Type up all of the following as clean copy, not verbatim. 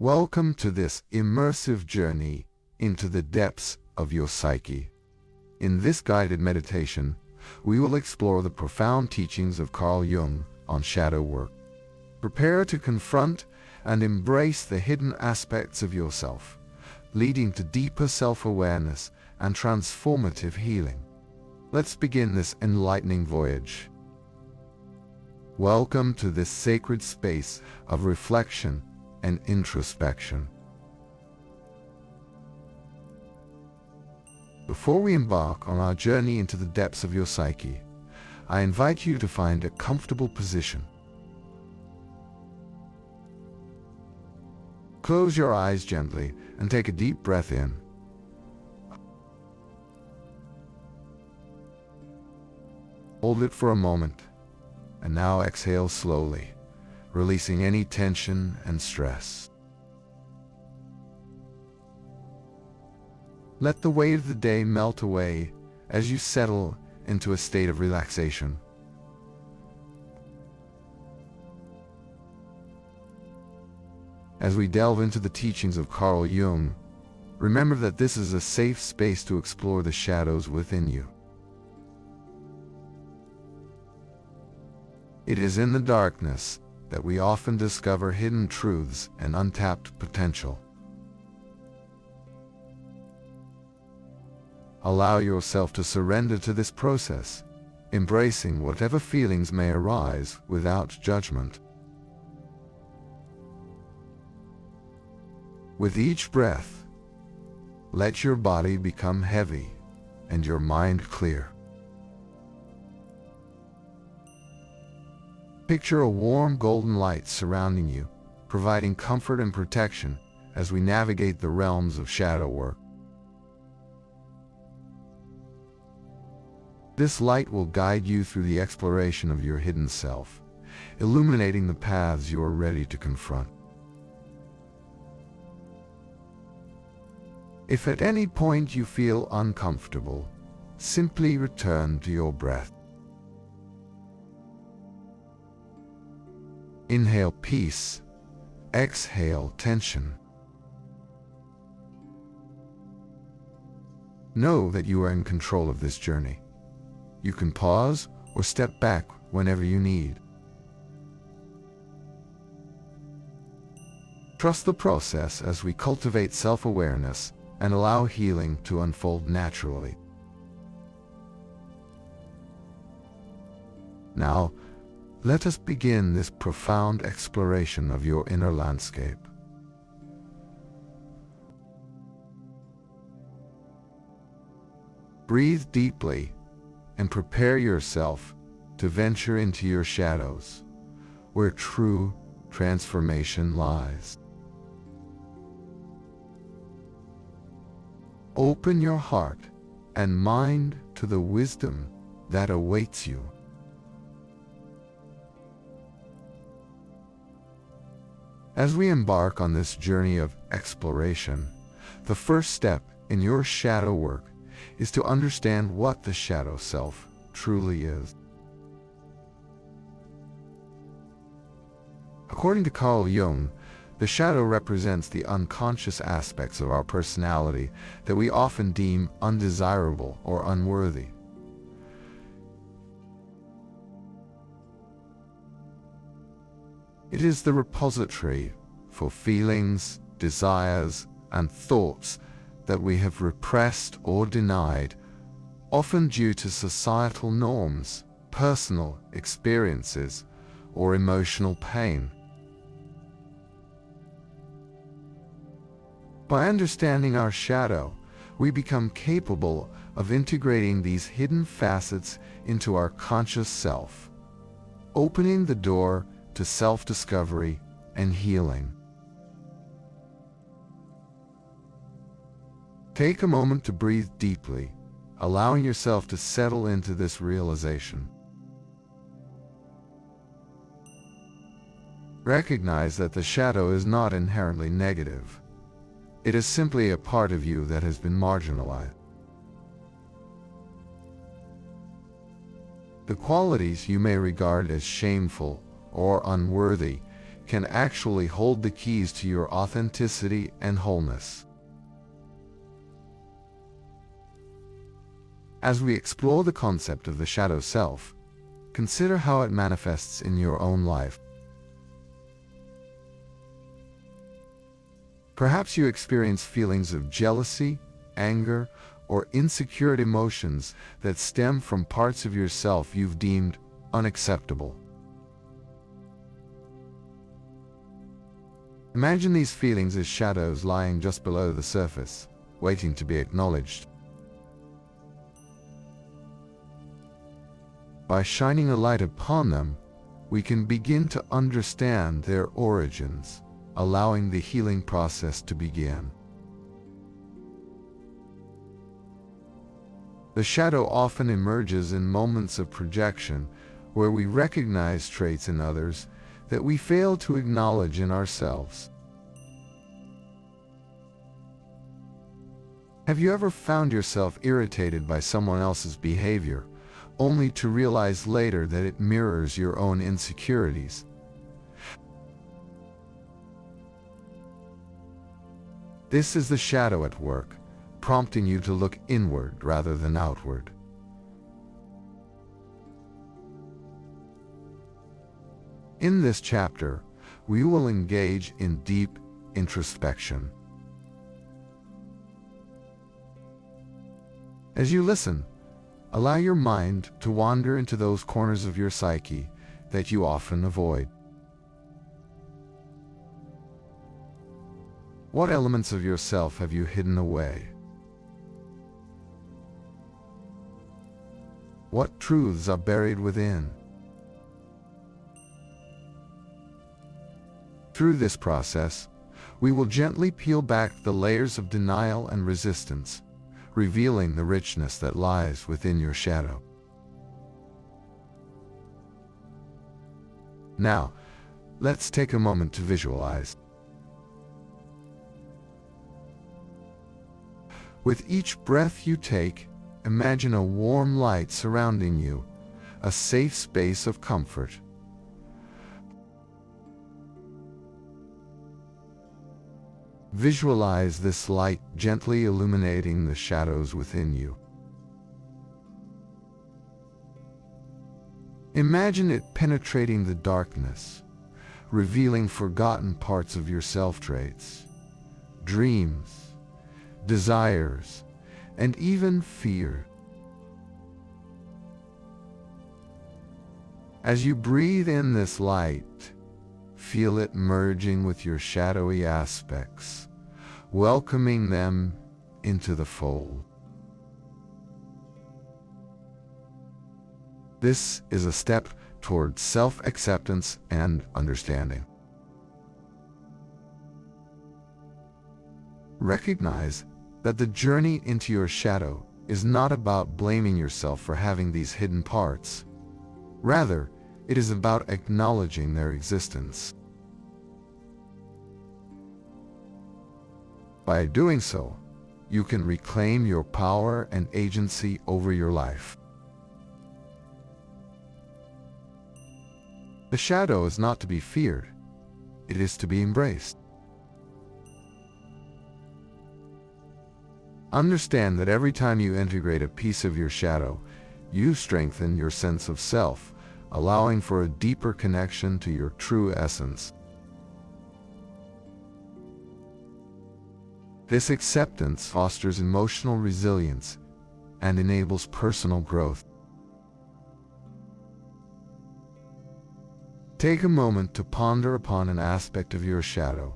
Welcome to this immersive journey into the depths of your psyche. In this guided meditation, we will explore the profound teachings of Carl Jung on shadow work. Prepare to confront and embrace the hidden aspects of yourself, leading to deeper self-awareness and transformative healing. Let's begin this enlightening voyage. Welcome to this sacred space of reflection and introspection. Before we embark on our journey into the depths of your psyche, I invite you to find a comfortable position. Close your eyes gently and take a deep breath in. Hold it for a moment, and now exhale slowly, releasing any tension and stress. Let the weight of the day melt away as you settle into a state of relaxation. As we delve into the teachings of Carl Jung, remember that this is a safe space to explore the shadows within you. It is in the darkness that we often discover hidden truths and untapped potential. Allow yourself to surrender to this process, embracing whatever feelings may arise without judgment. With each breath, let your body become heavy and your mind clear. Picture a warm golden light surrounding you, providing comfort and protection as we navigate the realms of shadow work. This light will guide you through the exploration of your hidden self, illuminating the paths you are ready to confront. If at any point you feel uncomfortable, simply return to your breath. Inhale peace, exhale tension. Know that you are in control of this journey. You can pause or step back whenever you need. Trust the process as we cultivate self-awareness and allow healing to unfold naturally. Now, let us begin this profound exploration of your inner landscape. Breathe deeply and prepare yourself to venture into your shadows, where true transformation lies. Open your heart and mind to the wisdom that awaits you. As we embark on this journey of exploration, the first step in your shadow work is to understand what the shadow self truly is. According to Carl Jung, the shadow represents the unconscious aspects of our personality that we often deem undesirable or unworthy. It is the repository for feelings, desires, and thoughts that we have repressed or denied, often due to societal norms, personal experiences, or emotional pain. By understanding our shadow, we become capable of integrating these hidden facets into our conscious self, opening the door to self-discovery and healing. Take a moment to breathe deeply, allowing yourself to settle into this realization. Recognize that the shadow is not inherently negative. It is simply a part of you that has been marginalized. The qualities you may regard as shameful or unworthy can actually hold the keys to your authenticity and wholeness. As we explore the concept of the shadow self, consider how it manifests in your own life. Perhaps you experience feelings of jealousy, anger, or insecure emotions that stem from parts of yourself you've deemed unacceptable. Imagine these feelings as shadows lying just below the surface, waiting to be acknowledged. By shining a light upon them, we can begin to understand their origins, allowing the healing process to begin. The shadow often emerges in moments of projection, where we recognize traits in others that we fail to acknowledge in ourselves. Have you ever found yourself irritated by someone else's behavior, only to realize later that it mirrors your own insecurities? This is the shadow at work, prompting you to look inward rather than outward. In this chapter, we will engage in deep introspection. As you listen, allow your mind to wander into those corners of your psyche that you often avoid. What elements of yourself have you hidden away? What truths are buried within? Through this process, we will gently peel back the layers of denial and resistance, revealing the richness that lies within your shadow. Now, let's take a moment to visualize. With each breath you take, imagine a warm light surrounding you, a safe space of comfort. Visualize this light gently illuminating the shadows within you. Imagine it penetrating the darkness, revealing forgotten parts of your self-traits, dreams, desires, and even fear. As you breathe in this light, feel it merging with your shadowy aspects, welcoming them into the fold. This is a step towards self-acceptance and understanding. Recognize that the journey into your shadow is not about blaming yourself for having these hidden parts. Rather, it is about acknowledging their existence. By doing so, you can reclaim your power and agency over your life. The shadow is not to be feared, it is to be embraced. Understand that every time you integrate a piece of your shadow, you strengthen your sense of self, allowing for a deeper connection to your true essence. This acceptance fosters emotional resilience and enables personal growth. Take a moment to ponder upon an aspect of your shadow.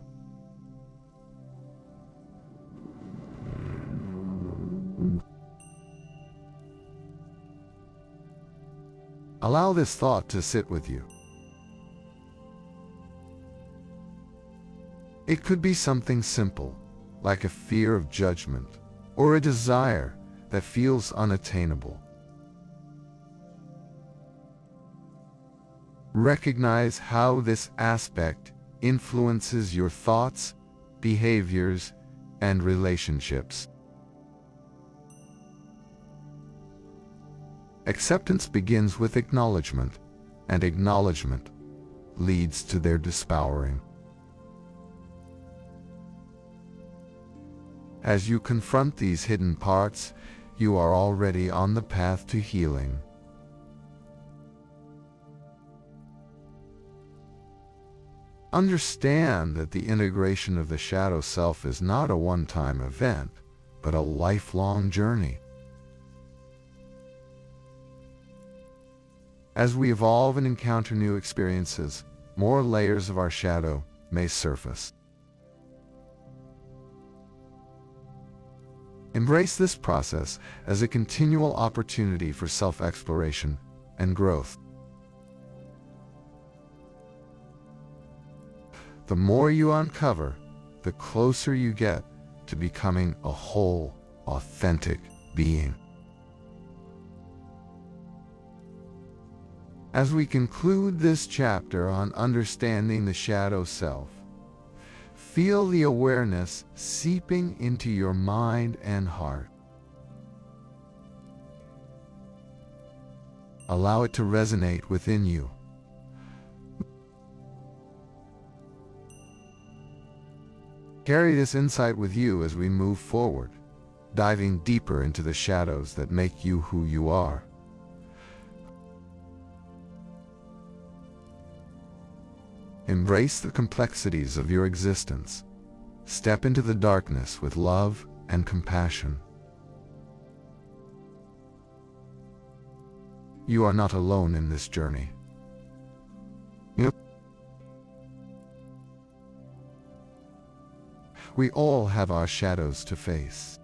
Allow this thought to sit with you. It could be something simple, like a fear of judgment, or a desire that feels unattainable. Recognize how this aspect influences your thoughts, behaviors, and relationships. Acceptance begins with acknowledgement, and acknowledgement leads to their dispowering. As you confront these hidden parts, you are already on the path to healing. Understand that the integration of the shadow self is not a one-time event, but a lifelong journey. As we evolve and encounter new experiences, more layers of our shadow may surface. Embrace this process as a continual opportunity for self-exploration and growth. The more you uncover, the closer you get to becoming a whole, authentic being. As we conclude this chapter on understanding the shadow self, feel the awareness seeping into your mind and heart. Allow it to resonate within you. Carry this insight with you as we move forward, diving deeper into the shadows that make you who you are. Embrace the complexities of your existence. Step into the darkness with love and compassion. You are not alone in this journey. We all have our shadows to face.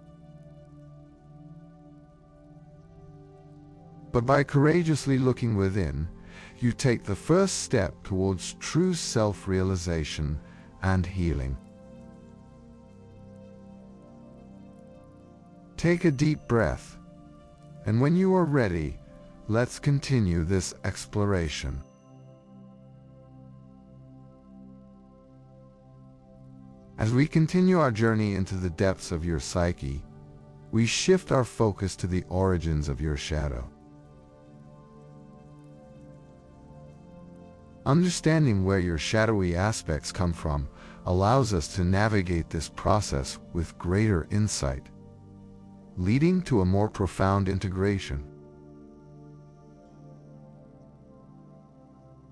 But by courageously looking within, you take the first step towards true self-realization and healing. Take a deep breath, and when you are ready, let's continue this exploration. As we continue our journey into the depths of your psyche, we shift our focus to the origins of your shadow. Understanding where your shadowy aspects come from allows us to navigate this process with greater insight, leading to a more profound integration.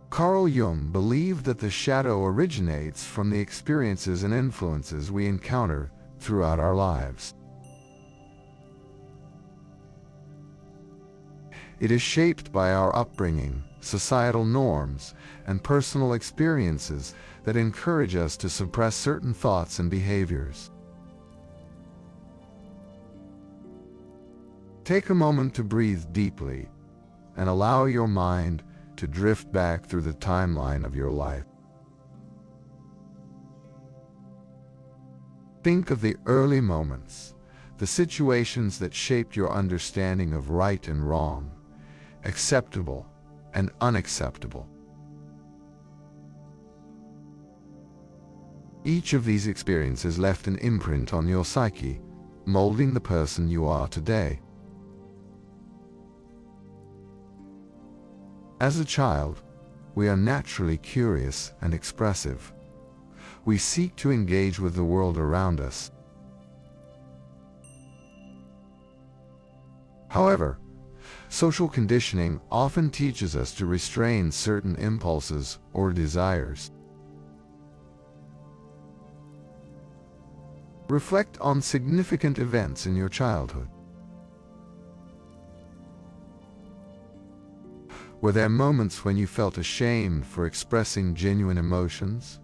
Carl Jung believed that the shadow originates from the experiences and influences we encounter throughout our lives. It is shaped by our upbringing, societal norms, and personal experiences that encourage us to suppress certain thoughts and behaviors. Take a moment to breathe deeply and allow your mind to drift back through the timeline of your life. Think of the early moments, the situations that shaped your understanding of right and wrong, acceptable and unacceptable. Each of these experiences left an imprint on your psyche, molding the person you are today. As a child, we are naturally curious and expressive. We seek to engage with the world around us. However, social conditioning often teaches us to restrain certain impulses or desires. Reflect on significant events in your childhood. Were there moments when you felt ashamed for expressing genuine emotions?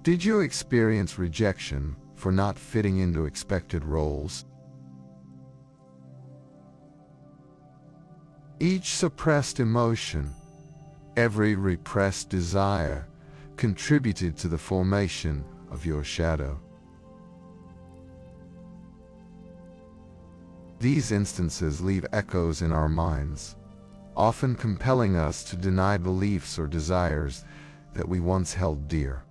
Did you experience rejection for not fitting into expected roles? Each suppressed emotion, every repressed desire, contributed to the formation of your shadow. These instances leave echoes in our minds, often compelling us to deny beliefs or desires that we once held dear.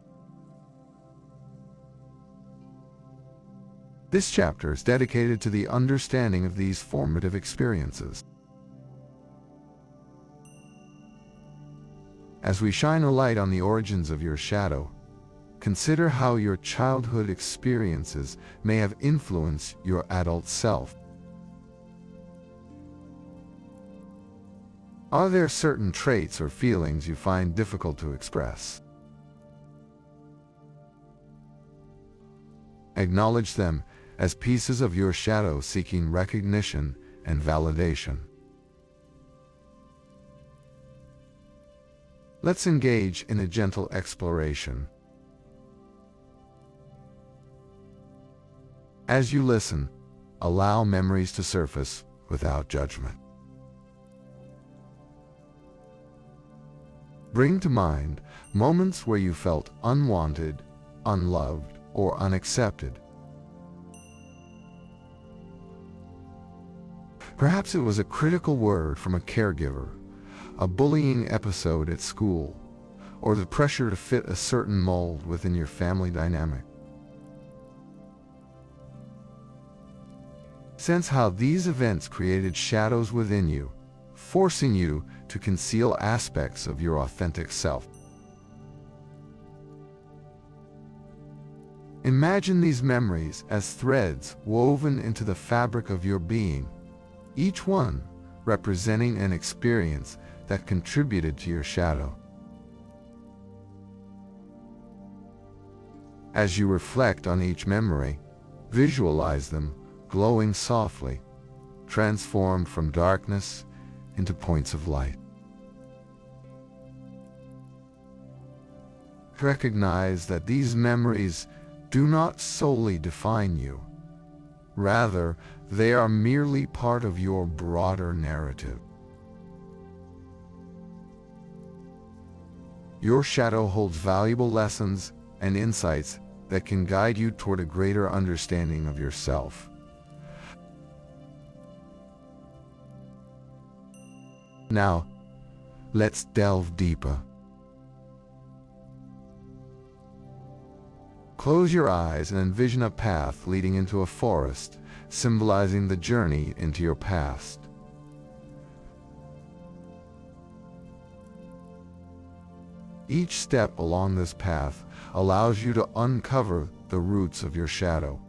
This chapter is dedicated to the understanding of these formative experiences. As we shine a light on the origins of your shadow, consider how your childhood experiences may have influenced your adult self. Are there certain traits or feelings you find difficult to express? Acknowledge them as pieces of your shadow seeking recognition and validation. Let's engage in a gentle exploration. As you listen, allow memories to surface without judgment. Bring to mind moments where you felt unwanted, unloved, or unaccepted. Perhaps it was a critical word from a caregiver, a bullying episode at school, or the pressure to fit a certain mold within your family dynamic. Sense how these events created shadows within you, forcing you to conceal aspects of your authentic self. Imagine these memories as threads woven into the fabric of your being, each one representing an experience that contributed to your shadow. As you reflect on each memory, visualize them glowing softly, transformed from darkness into points of light. Recognize that these memories do not solely define you. Rather, they are merely part of your broader narrative. Your shadow holds valuable lessons and insights that can guide you toward a greater understanding of yourself. Now, let's delve deeper. Close your eyes and envision a path leading into a forest, symbolizing the journey into your past. Each step along this path allows you to uncover the roots of your shadow.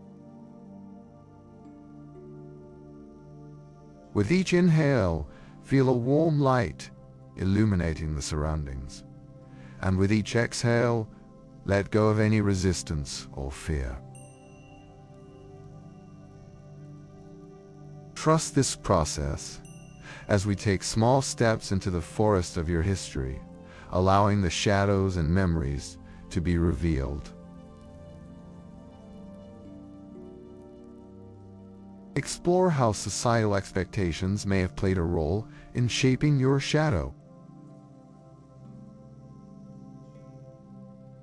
With each inhale, feel a warm light illuminating the surroundings. And with each exhale, let go of any resistance or fear. Trust this process as we take small steps into the forest of your history, allowing the shadows and memories to be revealed. Explore how societal expectations may have played a role in shaping your shadow.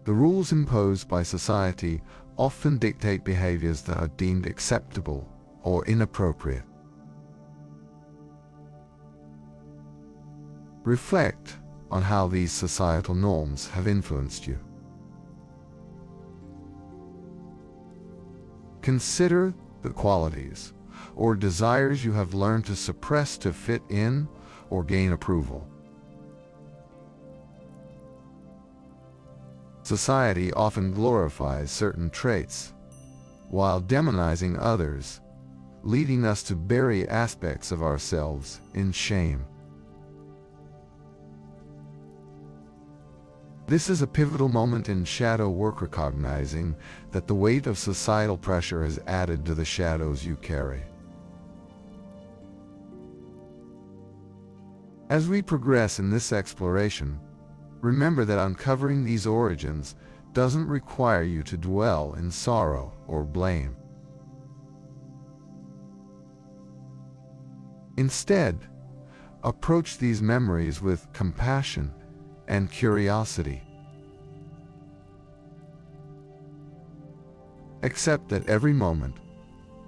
The rules imposed by society often dictate behaviors that are deemed acceptable or inappropriate. Reflect on how these societal norms have influenced you. Consider the qualities or desires you have learned to suppress to fit in or gain approval. Society often glorifies certain traits, while demonizing others, leading us to bury aspects of ourselves in shame. This is a pivotal moment in shadow work, recognizing that the weight of societal pressure has added to the shadows you carry. As we progress in this exploration, remember that uncovering these origins doesn't require you to dwell in sorrow or blame. Instead, approach these memories with compassion and curiosity. Accept that every moment,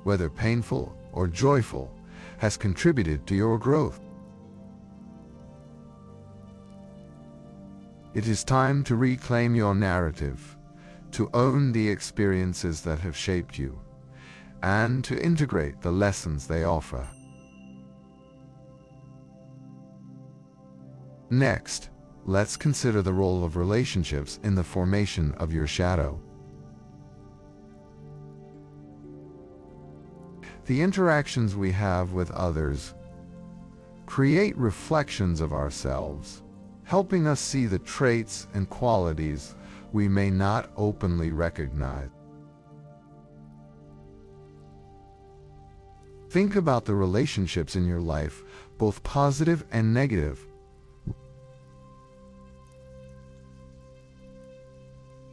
whether painful or joyful, has contributed to your growth. It is time to reclaim your narrative, to own the experiences that have shaped you, and to integrate the lessons they offer. Next, let's consider the role of relationships in the formation of your shadow. The interactions we have with others create reflections of ourselves, helping us see the traits and qualities we may not openly recognize. Think about the relationships in your life, both positive and negative.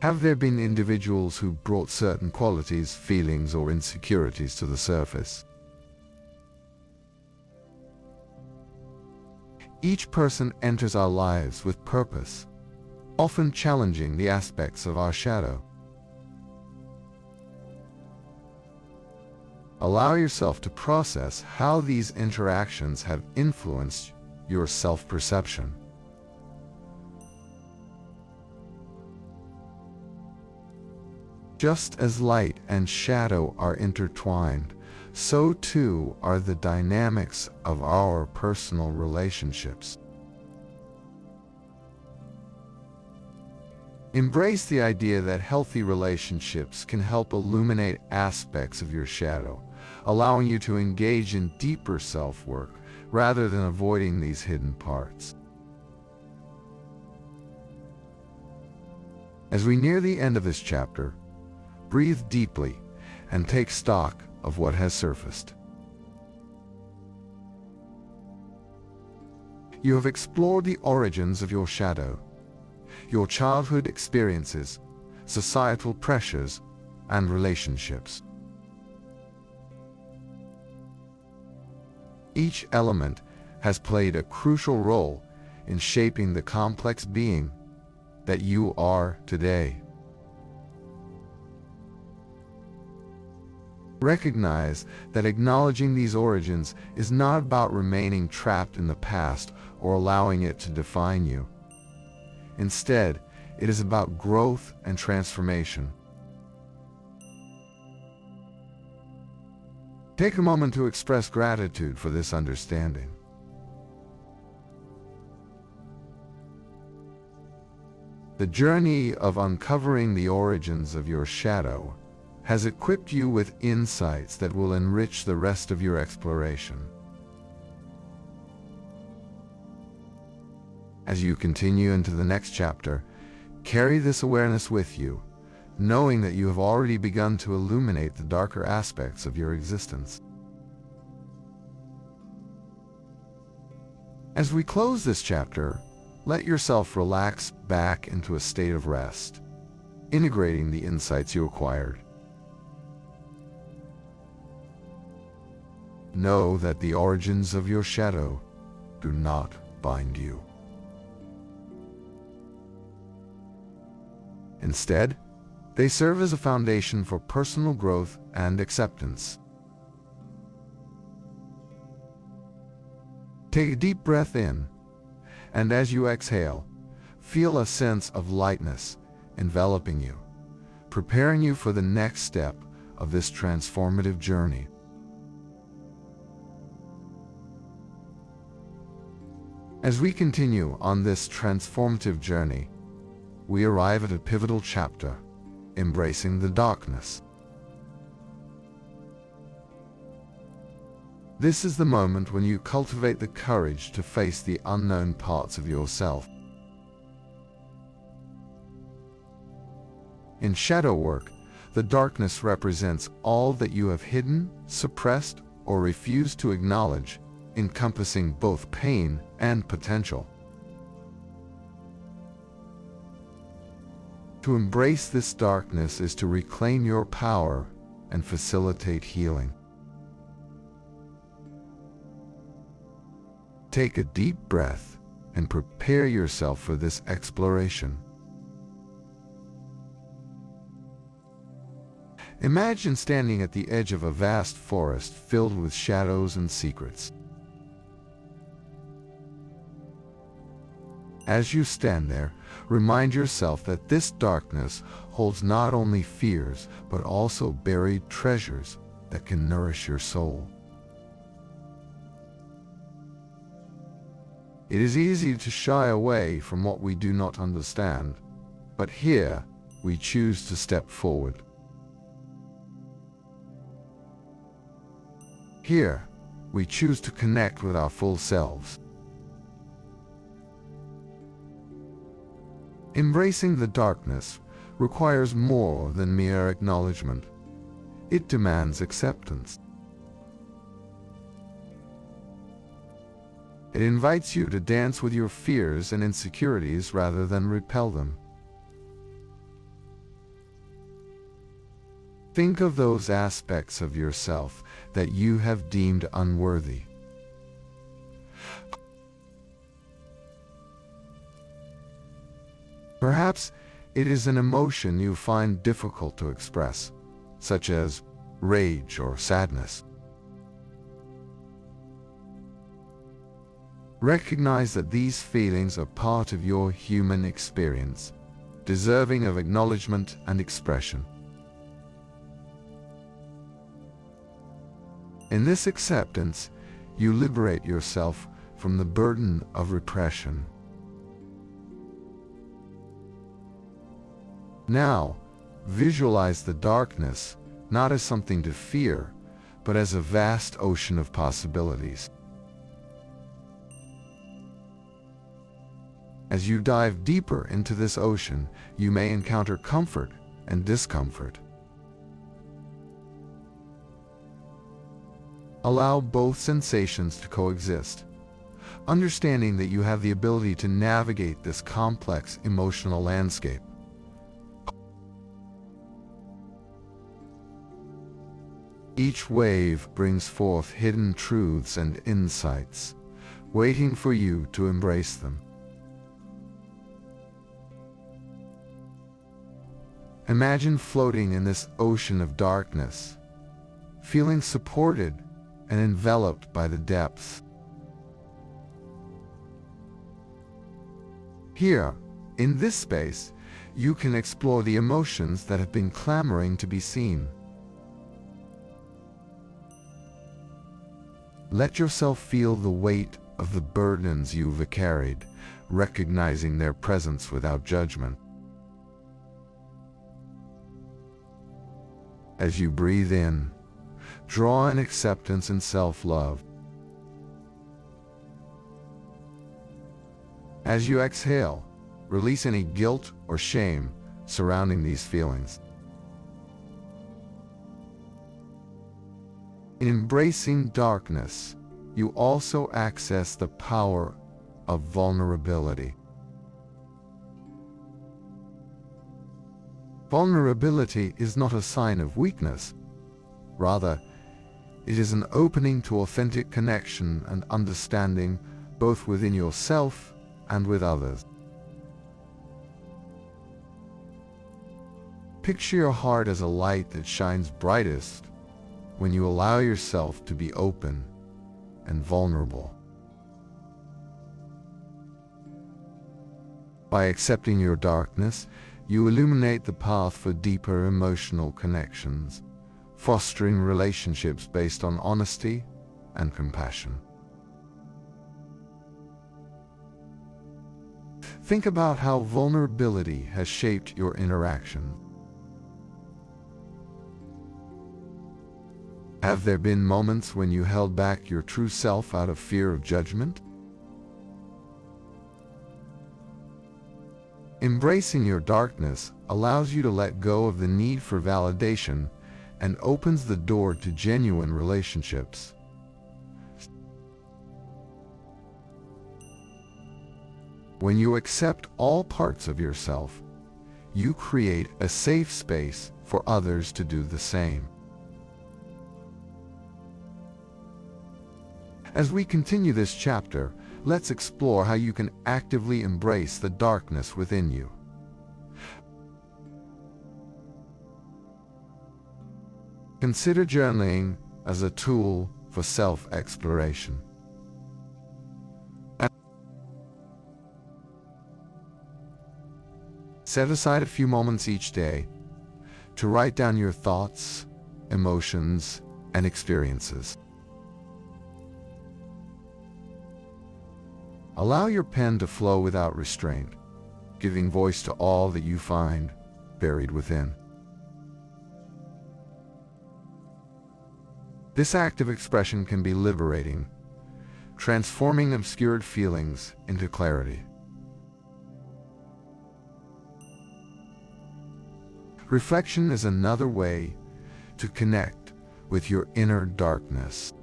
Have there been individuals who brought certain qualities, feelings, or insecurities to the surface? Each person enters our lives with purpose, often challenging the aspects of our shadow. Allow yourself to process how these interactions have influenced your self-perception. Just as light and shadow are intertwined, so too are the dynamics of our personal relationships. Embrace the idea that healthy relationships can help illuminate aspects of your shadow, allowing you to engage in deeper self-work rather than avoiding these hidden parts. As we near the end of this chapter, breathe deeply and take stock of what has surfaced. You have explored the origins of your shadow, your childhood experiences, societal pressures, and relationships. Each element has played a crucial role in shaping the complex being that you are today. Recognize that acknowledging these origins is not about remaining trapped in the past or allowing it to define you. Instead, it is about growth and transformation. Take a moment to express gratitude for this understanding. The journey of uncovering the origins of your shadow has equipped you with insights that will enrich the rest of your exploration. As you continue into the next chapter, carry this awareness with you, knowing that you have already begun to illuminate the darker aspects of your existence. As we close this chapter, let yourself relax back into a state of rest, integrating the insights you acquired. Know that the origins of your shadow do not bind you. Instead, they serve as a foundation for personal growth and acceptance. Take a deep breath in, and as you exhale, feel a sense of lightness enveloping you, preparing you for the next step of this transformative journey. As we continue on this transformative journey, we arrive at a pivotal chapter, embracing the darkness. This is the moment when you cultivate the courage to face the unknown parts of yourself. In shadow work, the darkness represents all that you have hidden, suppressed, or refused to acknowledge, encompassing both pain and potential. To embrace this darkness is to reclaim your power and facilitate healing. Take a deep breath and prepare yourself for this exploration. Imagine standing at the edge of a vast forest filled with shadows and secrets. As you stand there, remind yourself that this darkness holds not only fears, but also buried treasures that can nourish your soul. It is easy to shy away from what we do not understand, but here we choose to step forward. Here, we choose to connect with our full selves. Embracing the darkness requires more than mere acknowledgement. It demands acceptance. It invites you to dance with your fears and insecurities rather than repel them. Think of those aspects of yourself that you have deemed unworthy. Perhaps it is an emotion you find difficult to express, such as rage or sadness. Recognize that these feelings are part of your human experience, deserving of acknowledgement and expression. In this acceptance, you liberate yourself from the burden of repression. Now, visualize the darkness not as something to fear, but as a vast ocean of possibilities. As you dive deeper into this ocean, you may encounter comfort and discomfort. Allow both sensations to coexist, understanding that you have the ability to navigate this complex emotional landscape. Each wave brings forth hidden truths and insights, waiting for you to embrace them. Imagine floating in this ocean of darkness, feeling supported and enveloped by the depths. Here, in this space, you can explore the emotions that have been clamoring to be seen. Let yourself feel the weight of the burdens you've carried, recognizing their presence without judgment. As you breathe in, draw an acceptance and self-love. As you exhale, release any guilt or shame surrounding these feelings. In embracing darkness, you also access the power of vulnerability. Vulnerability is not a sign of weakness. Rather, it is an opening to authentic connection and understanding, both within yourself and with others. Picture your heart as a light that shines brightest when you allow yourself to be open and vulnerable. By accepting your darkness, you illuminate the path for deeper emotional connections, fostering relationships based on honesty and compassion. Think about how vulnerability has shaped your interaction. Have there been moments when you held back your true self out of fear of judgment? Embracing your darkness allows you to let go of the need for validation and opens the door to genuine relationships. When you accept all parts of yourself, you create a safe space for others to do the same. As we continue this chapter, let's explore how you can actively embrace the darkness within you. Consider journaling as a tool for self-exploration. Set aside a few moments each day to write down your thoughts, emotions, and experiences. Allow your pen to flow without restraint, giving voice to all that you find buried within. This act of expression can be liberating, transforming obscured feelings into clarity. Reflection is another way to connect with your inner darkness.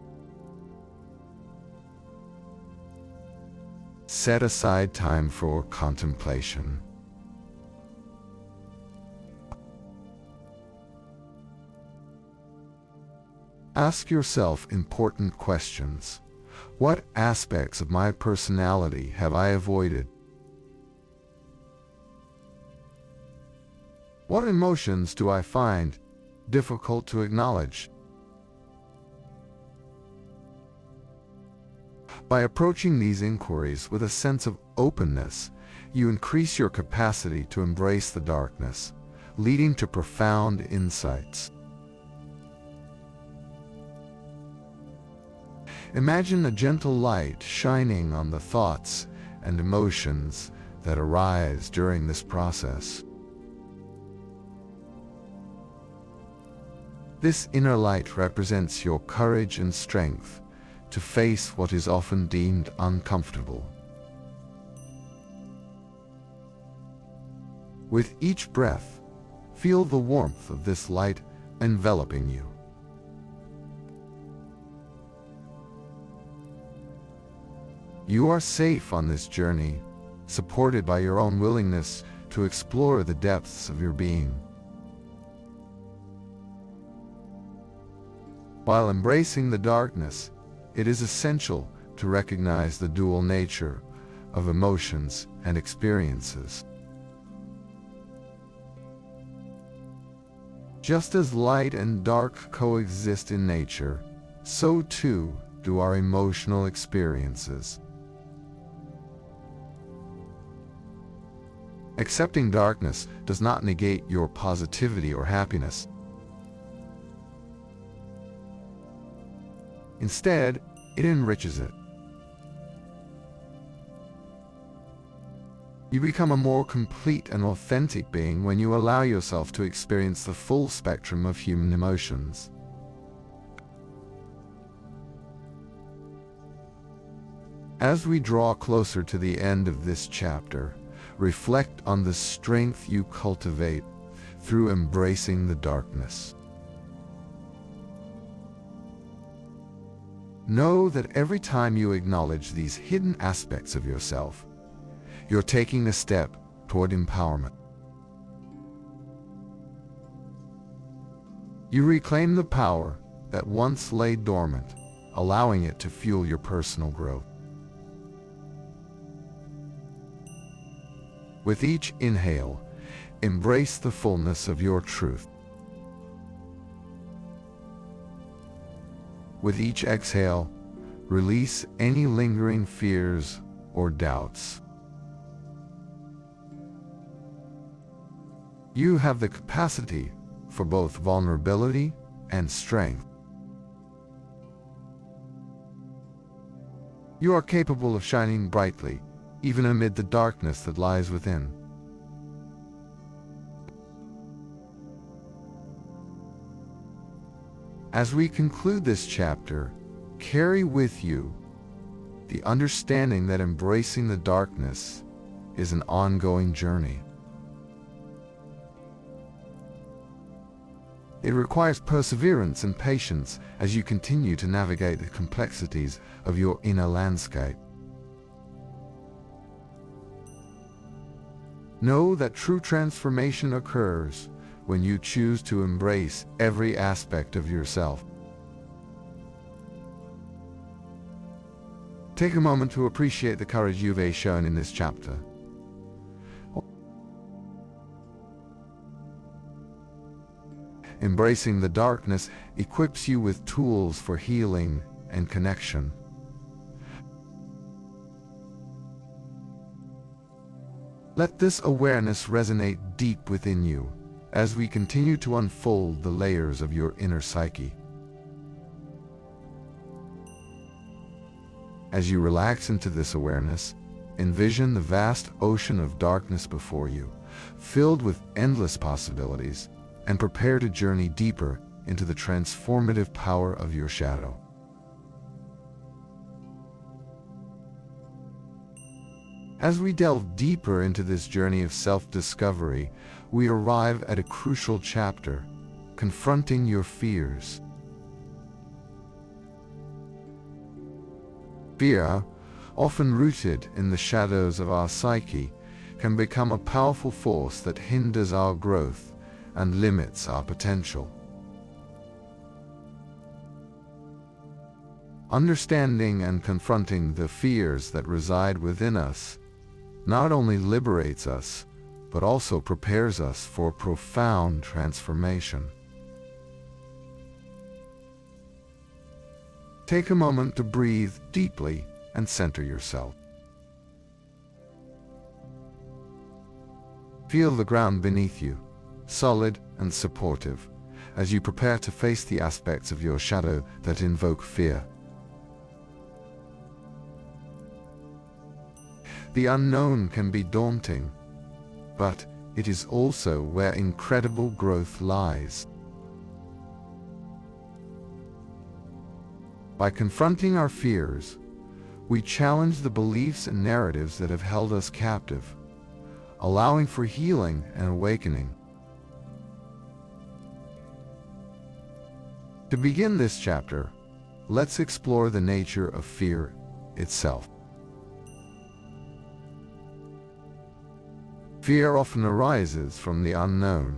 Set aside time for contemplation. Ask yourself important questions. What aspects of my personality have I avoided? What emotions do I find difficult to acknowledge? By approaching these inquiries with a sense of openness, you increase your capacity to embrace the darkness, leading to profound insights. Imagine a gentle light shining on the thoughts and emotions that arise during this process. This inner light represents your courage and strength to face what is often deemed uncomfortable. With each breath, feel the warmth of this light enveloping you. You are safe on this journey, supported by your own willingness to explore the depths of your being. While embracing the darkness, it is essential to recognize the dual nature of emotions and experiences. Just as light and dark coexist in nature, so too do our emotional experiences. Accepting darkness does not negate your positivity or happiness. Instead, it enriches it. You become a more complete and authentic being when you allow yourself to experience the full spectrum of human emotions. As we draw closer to the end of this chapter, reflect on the strength you cultivate through embracing the darkness. Know that every time you acknowledge these hidden aspects of yourself, you're taking a step toward empowerment. You reclaim the power that once lay dormant, allowing it to fuel your personal growth. With each inhale, embrace the fullness of your truth. With each exhale, release any lingering fears or doubts. You have the capacity for both vulnerability and strength. You are capable of shining brightly, even amid the darkness that lies within. As we conclude this chapter, carry with you the understanding that embracing the darkness is an ongoing journey. It requires perseverance and patience as you continue to navigate the complexities of your inner landscape. Know that true transformation occurs when you choose to embrace every aspect of yourself. Take a moment to appreciate the courage you've shown in this chapter. Embracing the darkness equips you with tools for healing and connection. Let this awareness resonate deep within you as we continue to unfold the layers of your inner psyche. As you relax into this awareness, Envision the vast ocean of darkness before you, filled with endless possibilities, and prepare to journey deeper into the transformative power of your shadow. As we delve deeper into this journey of self-discovery, we arrive at a crucial chapter: confronting your fears. Fear, often rooted in the shadows of our psyche, can become a powerful force that hinders our growth and limits our potential. Understanding and confronting the fears that reside within us not only liberates us, but also prepares us for profound transformation. Take a moment to breathe deeply and center yourself. Feel the ground beneath you, solid and supportive, as you prepare to face the aspects of your shadow that invoke fear. The unknown can be daunting, but it is also where incredible growth lies. By confronting our fears, we challenge the beliefs and narratives that have held us captive, allowing for healing and awakening. To begin this chapter, let's explore the nature of fear itself. Fear often arises from the unknown,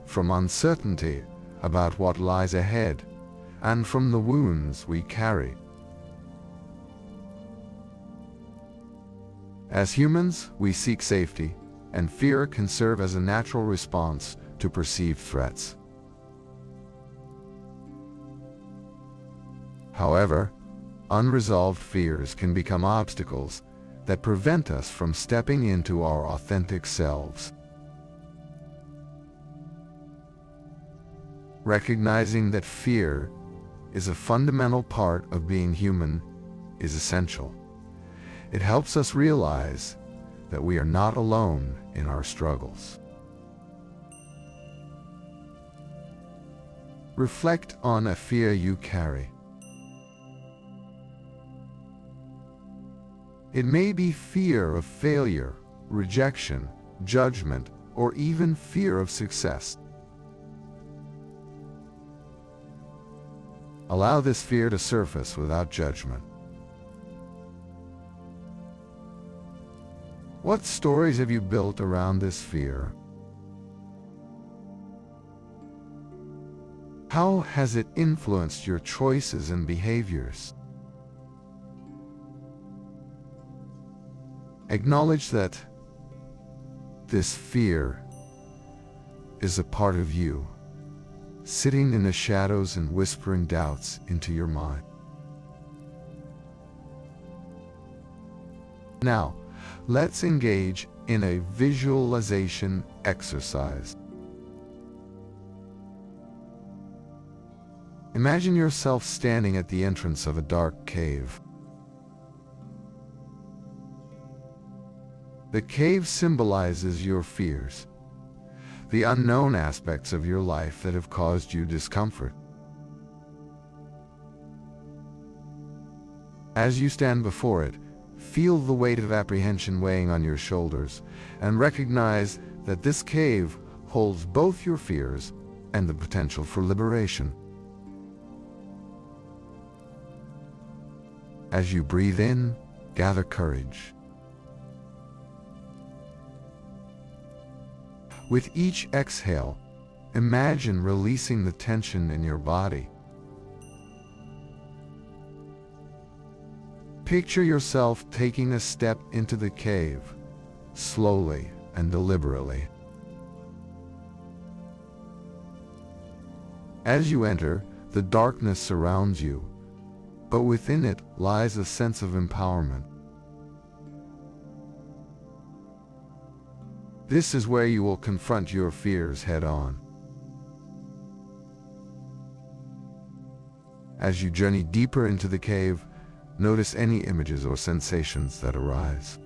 from uncertainty about what lies ahead, and from the wounds we carry. As humans, we seek safety, and fear can serve as a natural response to perceived threats. However, unresolved fears can become obstacles that prevent us from stepping into our authentic selves. Recognizing that fear is a fundamental part of being human is essential. It helps us realize that we are not alone in our struggles. Reflect on a fear you carry. It may be fear of failure, rejection, judgment, or even fear of success. Allow this fear to surface without judgment. What stories have you built around this fear? How has it influenced your choices and behaviors? Acknowledge that this fear is a part of you, sitting in the shadows and whispering doubts into your mind. Now, let's engage in a visualization exercise. Imagine yourself standing at the entrance of a dark cave. The cave symbolizes your fears, the unknown aspects of your life that have caused you discomfort. As you stand before it, feel the weight of apprehension weighing on your shoulders, and recognize that this cave holds both your fears and the potential for liberation. As you breathe in, gather courage. With each exhale, imagine releasing the tension in your body. Picture yourself taking a step into the cave, slowly and deliberately. As you enter, the darkness surrounds you, but within it lies a sense of empowerment. This is where you will confront your fears head-on. As you journey deeper into the cave, notice any images or sensations that arise.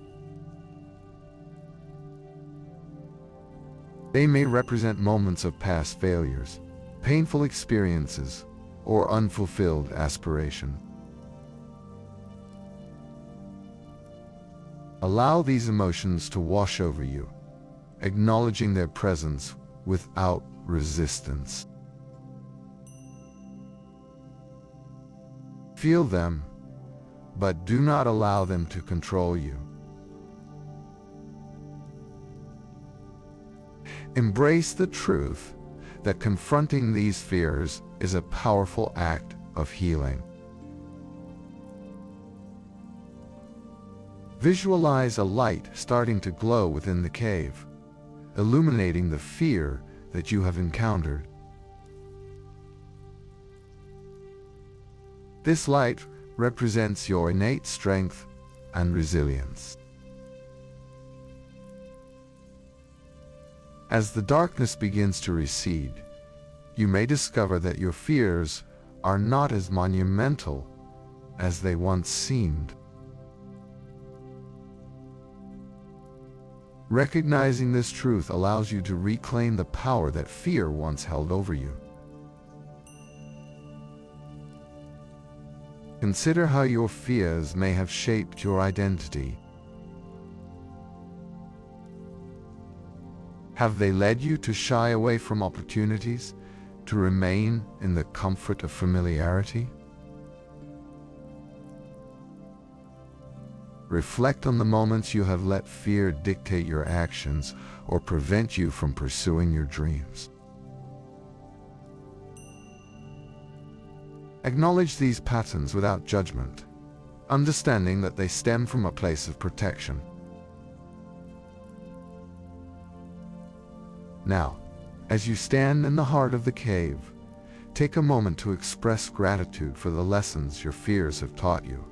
They may represent moments of past failures, painful experiences, or unfulfilled aspiration. Allow these emotions to wash over you, acknowledging their presence without resistance. Feel them, but do not allow them to control you. Embrace the truth that confronting these fears is a powerful act of healing. Visualize a light starting to glow within the cave, illuminating the fear that you have encountered. This light represents your innate strength and resilience. As the darkness begins to recede, you may discover that your fears are not as monumental as they once seemed. Recognizing this truth allows you to reclaim the power that fear once held over you. Consider how your fears may have shaped your identity. Have they led you to shy away from opportunities, to remain in the comfort of familiarity? Reflect on the moments you have let fear dictate your actions or prevent you from pursuing your dreams. Acknowledge these patterns without judgment, understanding that they stem from a place of protection. Now, as you stand in the heart of the cave, take a moment to express gratitude for the lessons your fears have taught you.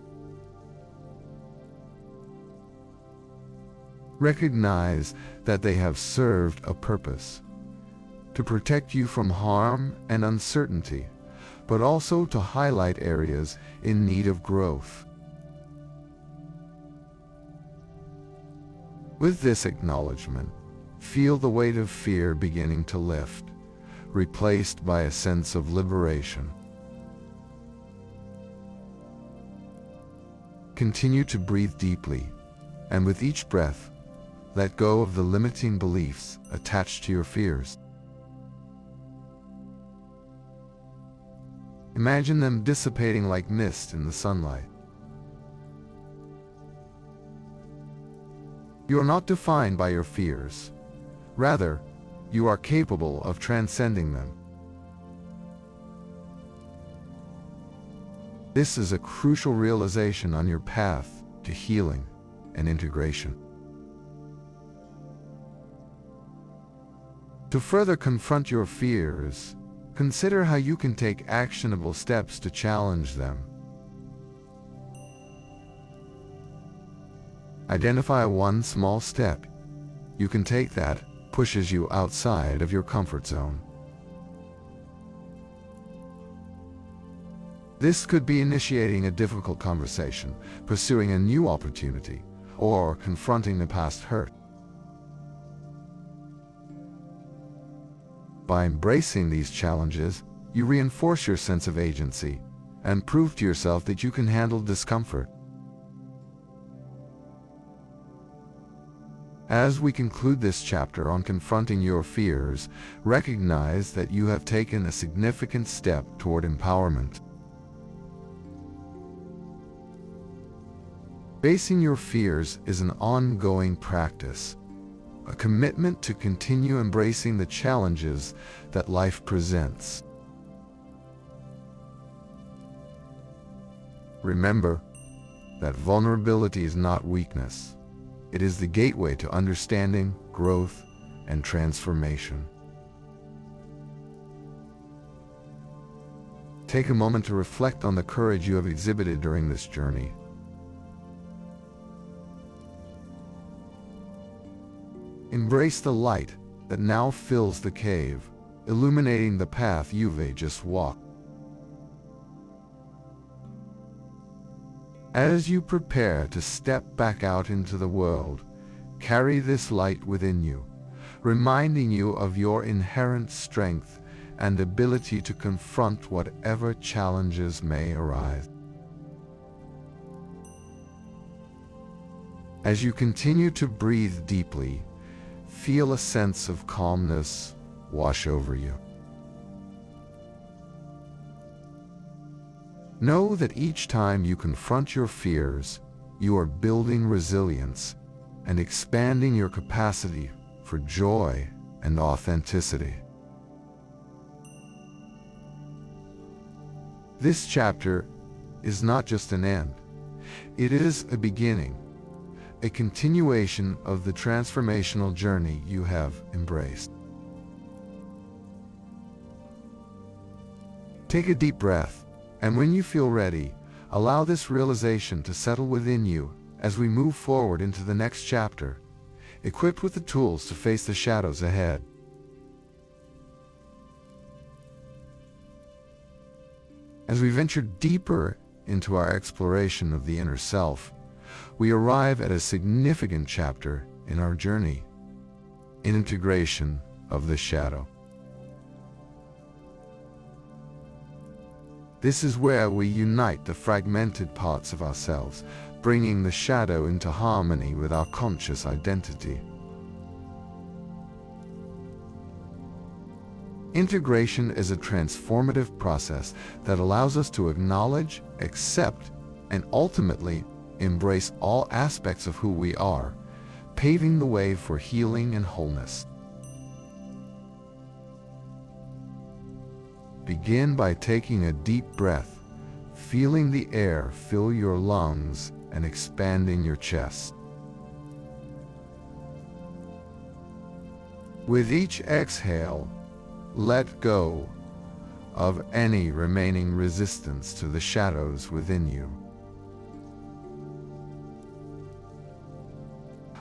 Recognize that they have served a purpose, to protect you from harm and uncertainty, but also to highlight areas in need of growth. With this acknowledgement, feel the weight of fear beginning to lift, replaced by a sense of liberation. Continue to breathe deeply, and with each breath, let go of the limiting beliefs attached to your fears. Imagine them dissipating like mist in the sunlight. You are not defined by your fears. Rather, you are capable of transcending them. This is a crucial realization on your path to healing and integration. To further confront your fears, consider how you can take actionable steps to challenge them. Identify one small step you can take that pushes you outside of your comfort zone. This could be initiating a difficult conversation, pursuing a new opportunity, or confronting the past hurt. By embracing these challenges, you reinforce your sense of agency and prove to yourself that you can handle discomfort. As we conclude this chapter on confronting your fears, recognize that you have taken a significant step toward empowerment. Facing your fears is an ongoing practice, a commitment to continue embracing the challenges that life presents. Remember that vulnerability is not weakness. It is the gateway to understanding, growth, and transformation. Take a moment to reflect on the courage you have exhibited during this journey. Embrace the light that now fills the cave, illuminating the path you've just walked. As you prepare to step back out into the world, carry this light within you, reminding you of your inherent strength and ability to confront whatever challenges may arise. As you continue to breathe deeply, feel a sense of calmness wash over you. Know that each time you confront your fears, you are building resilience and expanding your capacity for joy and authenticity. This chapter is not just an end. It is a beginning, a continuation of the transformational journey you have embraced. Take a deep breath, and when you feel ready, allow this realization to settle within you as we move forward into the next chapter, equipped with the tools to face the shadows ahead. As we venture deeper into our exploration of the inner self, we arrive at a significant chapter in our journey: integration of the shadow. This is where we unite the fragmented parts of ourselves, bringing the shadow into harmony with our conscious identity. Integration is a transformative process that allows us to acknowledge, accept, and ultimately embrace all aspects of who we are, paving the way for healing and wholeness. Begin by taking a deep breath, feeling the air fill your lungs and expanding your chest. With each exhale, let go of any remaining resistance to the shadows within you.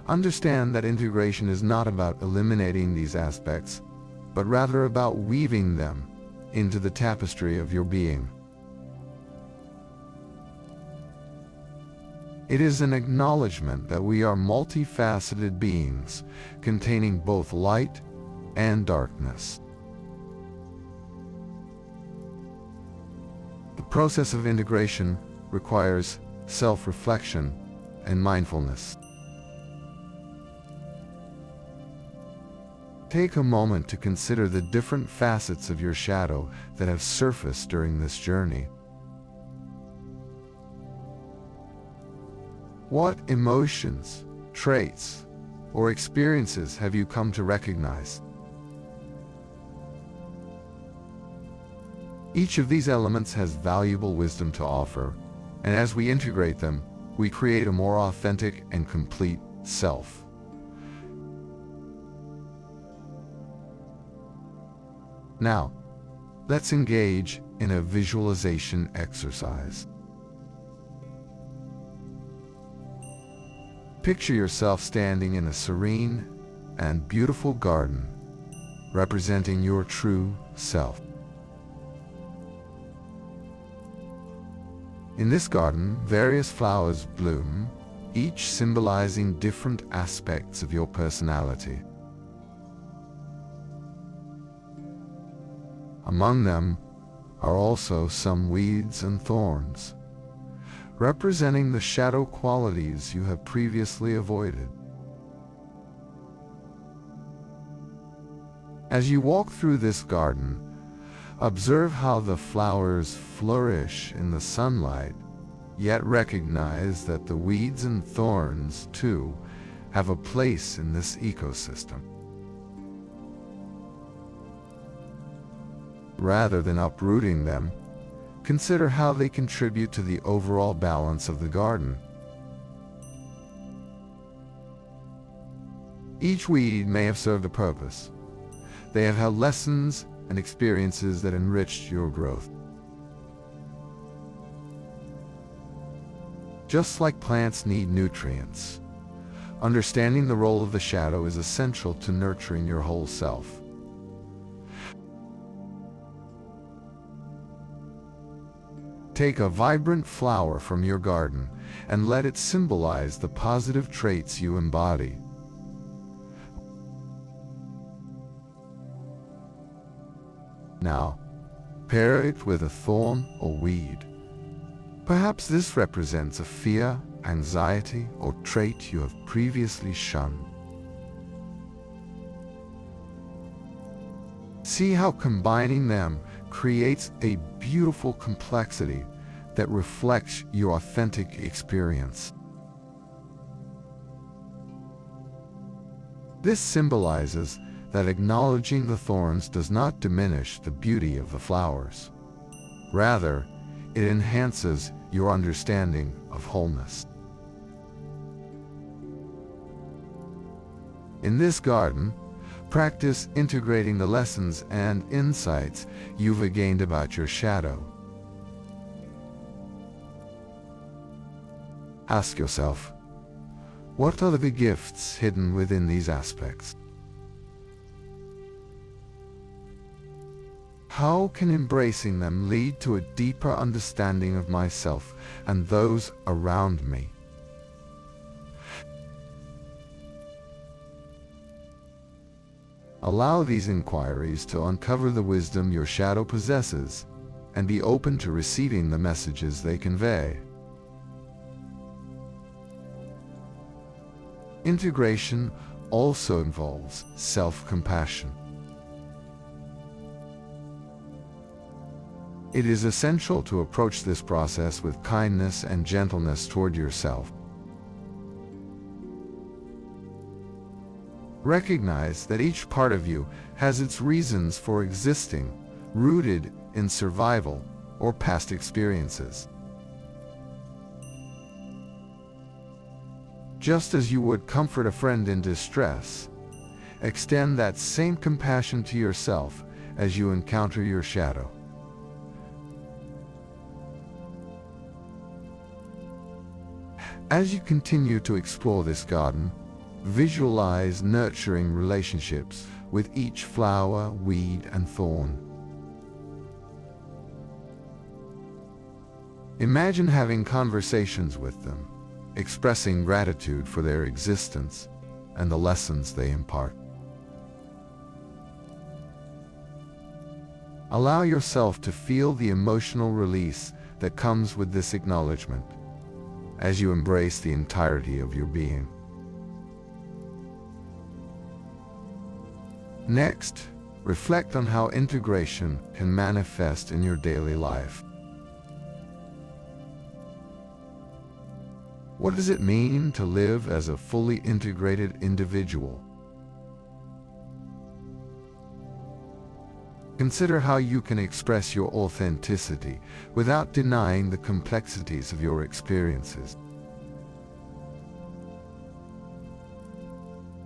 Understand that integration is not about eliminating these aspects, but rather about weaving them into the tapestry of your being. It is an acknowledgement that we are multifaceted beings, containing both light and darkness. The process of integration requires self-reflection and mindfulness. Take a moment to consider the different facets of your shadow that have surfaced during this journey. What emotions, traits, or experiences have you come to recognize? Each of these elements has valuable wisdom to offer, and as we integrate them, we create a more authentic and complete self. Now, let's engage in a visualization exercise. Picture yourself standing in a serene and beautiful garden, representing your true self. In this garden, various flowers bloom, each symbolizing different aspects of your personality. Among them are also some weeds and thorns, representing the shadow qualities you have previously avoided. As you walk through this garden, observe how the flowers flourish in the sunlight, yet recognize that the weeds and thorns, too, have a place in this ecosystem. Rather than uprooting them, consider how they contribute to the overall balance of the garden. Each weed may have served a purpose. They have held lessons and experiences that enriched your growth. Just like plants need nutrients, understanding the role of the shadow is essential to nurturing your whole self. Take a vibrant flower from your garden and let it symbolize the positive traits you embody. Now, pair it with a thorn or weed. Perhaps this represents a fear, anxiety, or trait you have previously shunned. See how combining them creates a beautiful complexity that reflects your authentic experience. This symbolizes that acknowledging the thorns does not diminish the beauty of the flowers. Rather, it enhances your understanding of wholeness. In this garden, practice integrating the lessons and insights you've gained about your shadow. Ask yourself, what are the gifts hidden within these aspects? How can embracing them lead to a deeper understanding of myself and those around me? Allow these inquiries to uncover the wisdom your shadow possesses, and be open to receiving the messages they convey. Integration also involves self-compassion. It is essential to approach this process with kindness and gentleness toward yourself. Recognize that each part of you has its reasons for existing, rooted in survival or past experiences. Just as you would comfort a friend in distress, extend that same compassion to yourself as you encounter your shadow. As you continue to explore this garden, visualize nurturing relationships with each flower, weed, and thorn. Imagine having conversations with them, expressing gratitude for their existence and the lessons they impart. Allow yourself to feel the emotional release that comes with this acknowledgement as you embrace the entirety of your being. Next, reflect on how integration can manifest in your daily life. What does it mean to live as a fully integrated individual? Consider how you can express your authenticity without denying the complexities of your experiences.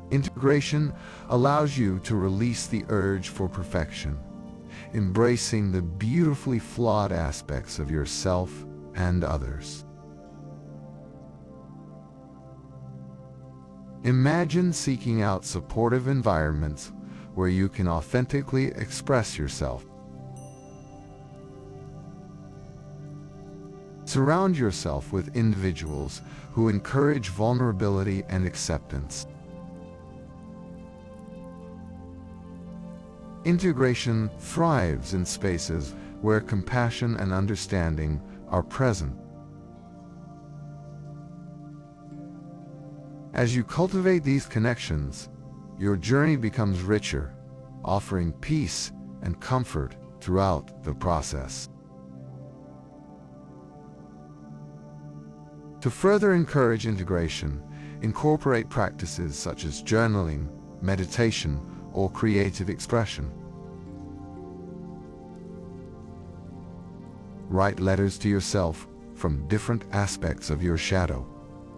Integration allows you to release the urge for perfection, embracing the beautifully flawed aspects of yourself and others. Imagine seeking out supportive environments where you can authentically express yourself. Surround yourself with individuals who encourage vulnerability and acceptance. Integration thrives in spaces where compassion and understanding are present. As you cultivate these connections, your journey becomes richer, offering peace and comfort throughout the process. To further encourage integration, incorporate practices such as journaling, meditation, or creative expression. Write letters to yourself from different aspects of your shadow,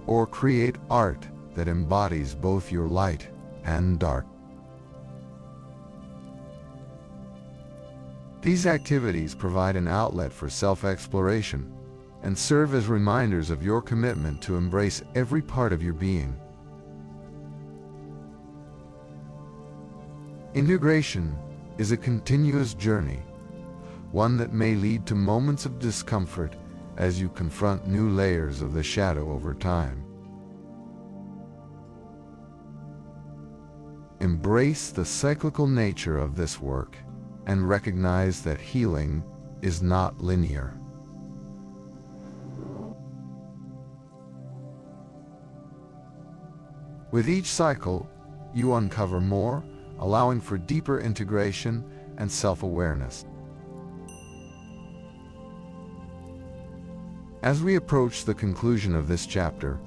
or create art that embodies both your light and dark. These activities provide an outlet for self-exploration and serve as reminders of your commitment to embrace every part of your being. Integration is a continuous journey, one that may lead to moments of discomfort as you confront new layers of the shadow over time. Embrace the cyclical nature of this work and recognize that healing is not linear. With each cycle, you uncover more, allowing for deeper integration and self-awareness. As we approach the conclusion of this chapter,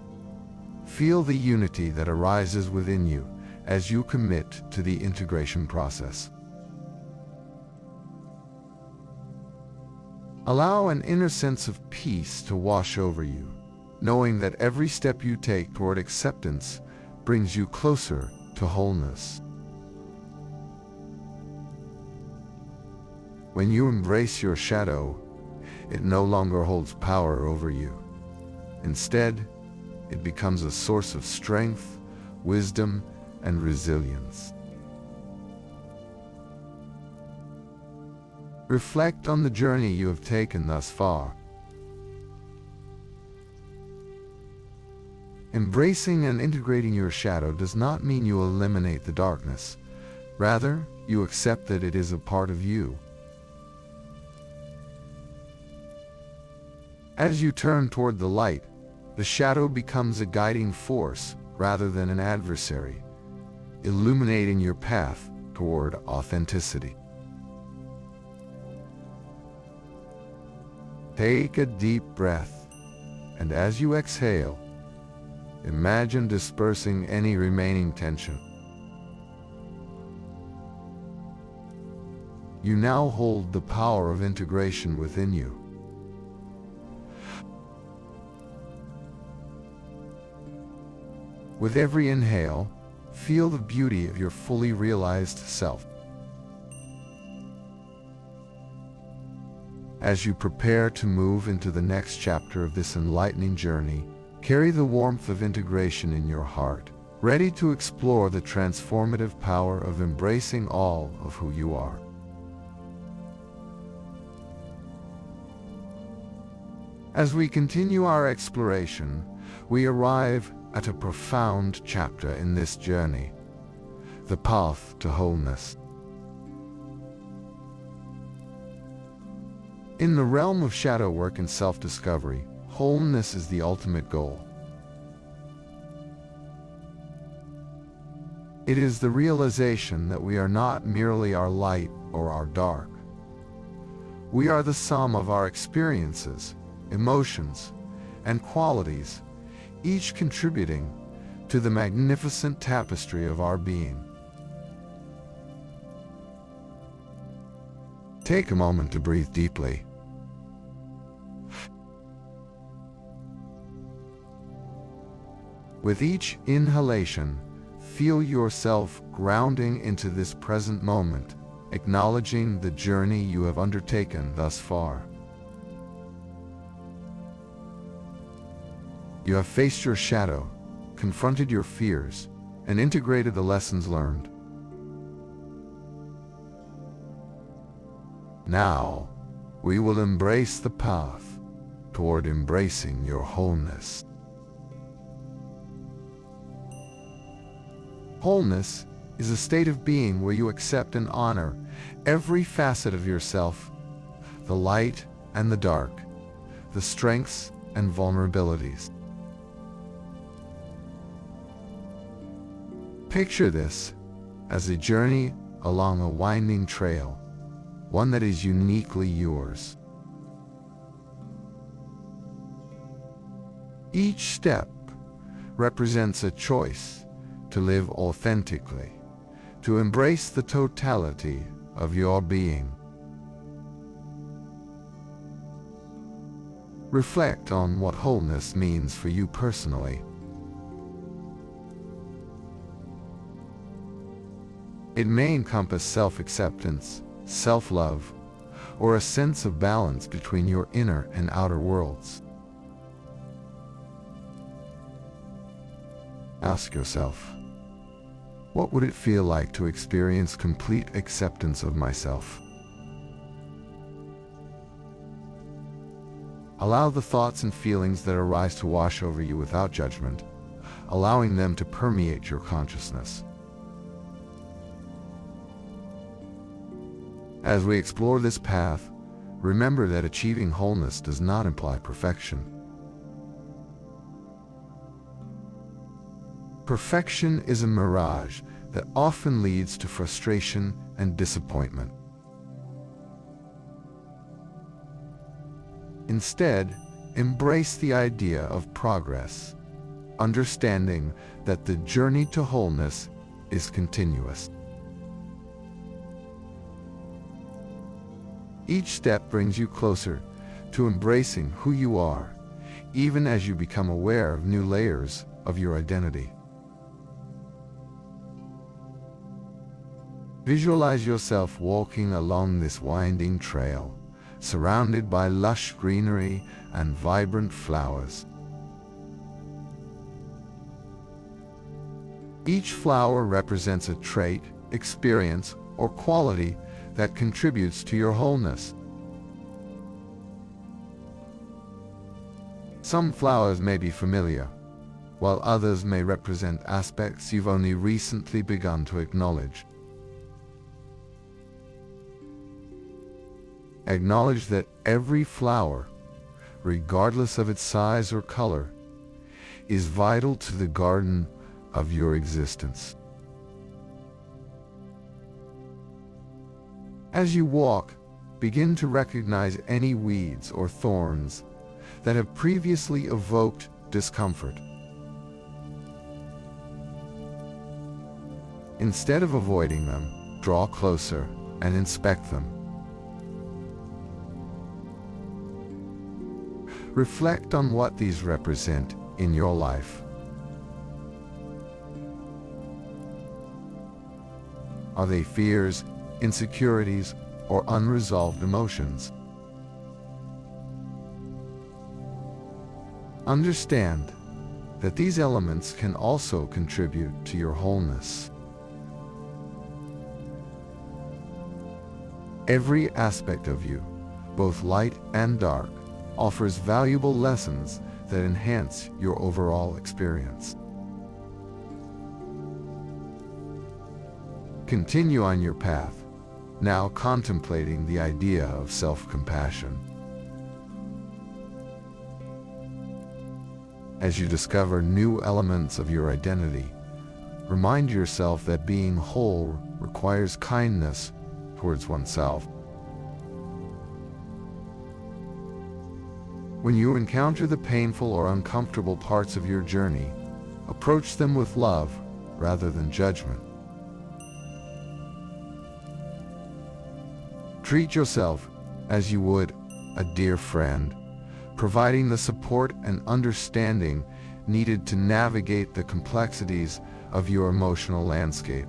feel the unity that arises within you as you commit to the integration process. Allow an inner sense of peace to wash over you, knowing that every step you take toward acceptance brings you closer to wholeness. When you embrace your shadow, it no longer holds power over you. Instead, it becomes a source of strength, wisdom, and resilience. Reflect on the journey you have taken thus far. Embracing and integrating your shadow does not mean you eliminate the darkness. Rather, you accept that it is a part of you. As you turn toward the light, the shadow becomes a guiding force rather than an adversary, illuminating your path toward authenticity. Take a deep breath, and as you exhale, imagine dispersing any remaining tension. You now hold the power of integration within you. With every inhale, feel the beauty of your fully realized self. As you prepare to move into the next chapter of this enlightening journey, carry the warmth of integration in your heart, ready to explore the transformative power of embracing all of who you are. As we continue our exploration, we arrive at a profound chapter in this journey, the path to wholeness. In the realm of shadow work and self-discovery, wholeness is the ultimate goal. It is the realization that we are not merely our light or our dark. We are the sum of our experiences, emotions, and qualities, each contributing to the magnificent tapestry of our being. Take a moment to breathe deeply. With each inhalation, feel yourself grounding into this present moment, acknowledging the journey you have undertaken thus far. You have faced your shadow, confronted your fears, and integrated the lessons learned. Now, we will embrace the path toward embracing your wholeness. Wholeness is a state of being where you accept and honor every facet of yourself, the light and the dark, the strengths and vulnerabilities. Picture this as a journey along a winding trail, one that is uniquely yours. Each step represents a choice to live authentically, to embrace the totality of your being. Reflect on what wholeness means for you personally. It may encompass self-acceptance, self-love, or a sense of balance between your inner and outer worlds. Ask yourself, what would it feel like to experience complete acceptance of myself? Allow the thoughts and feelings that arise to wash over you without judgment, allowing them to permeate your consciousness. As we explore this path, remember that achieving wholeness does not imply perfection. Perfection is a mirage that often leads to frustration and disappointment. Instead, embrace the idea of progress, understanding that the journey to wholeness is continuous. Each step brings you closer to embracing who you are, even as you become aware of new layers of your identity. Visualize yourself walking along this winding trail, surrounded by lush greenery and vibrant flowers. Each flower represents a trait, experience, or quality that contributes to your wholeness. Some flowers may be familiar, while others may represent aspects you've only recently begun to acknowledge. Acknowledge that every flower, regardless of its size or color, is vital to the garden of your existence. As you walk, begin to recognize any weeds or thorns that have previously evoked discomfort. Instead of avoiding them, draw closer and inspect them. Reflect on what these represent in your life. Are they fears, insecurities, or unresolved emotions? Understand that these elements can also contribute to your wholeness. Every aspect of you, both light and dark, offers valuable lessons that enhance your overall experience. Continue on your path, now contemplating the idea of self-compassion. As you discover new elements of your identity, remind yourself that being whole requires kindness towards oneself. When you encounter the painful or uncomfortable parts of your journey, approach them with love rather than judgment. Treat yourself as you would a dear friend, providing the support and understanding needed to navigate the complexities of your emotional landscape.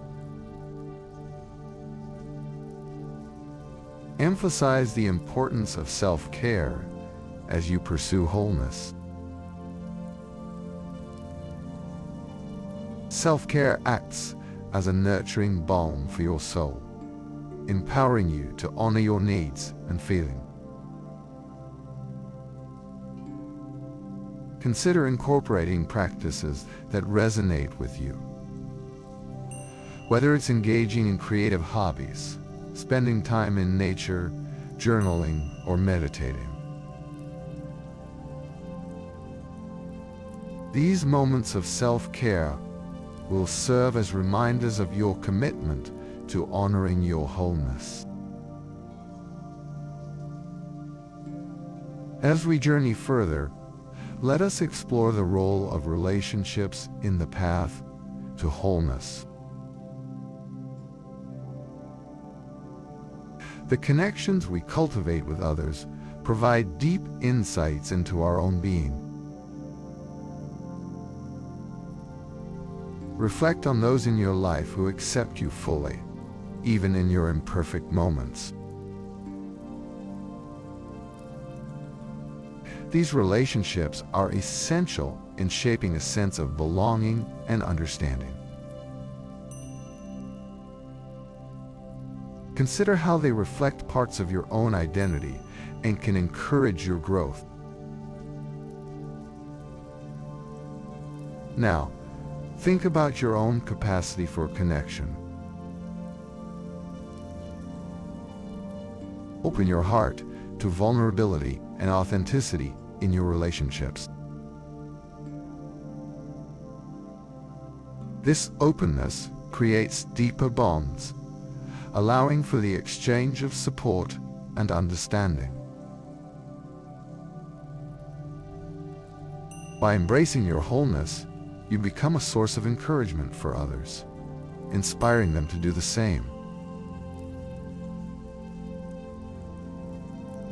Emphasize the importance of self-care as you pursue wholeness. Self-care acts as a nurturing balm for your soul, empowering you to honor your needs and feelings. Consider incorporating practices that resonate with you. Whether it's engaging in creative hobbies, spending time in nature, journaling, or meditating. These moments of self-care will serve as reminders of your commitment to honoring your wholeness. As we journey further, let us explore the role of relationships in the path to wholeness. The connections we cultivate with others provide deep insights into our own being. Reflect on those in your life who accept you fully, even in your imperfect moments. These relationships are essential in shaping a sense of belonging and understanding. Consider how they reflect parts of your own identity and can encourage your growth. Now, think about your own capacity for connection. Open your heart to vulnerability and authenticity in your relationships. This openness creates deeper bonds, allowing for the exchange of support and understanding. By embracing your wholeness, you become a source of encouragement for others, inspiring them to do the same.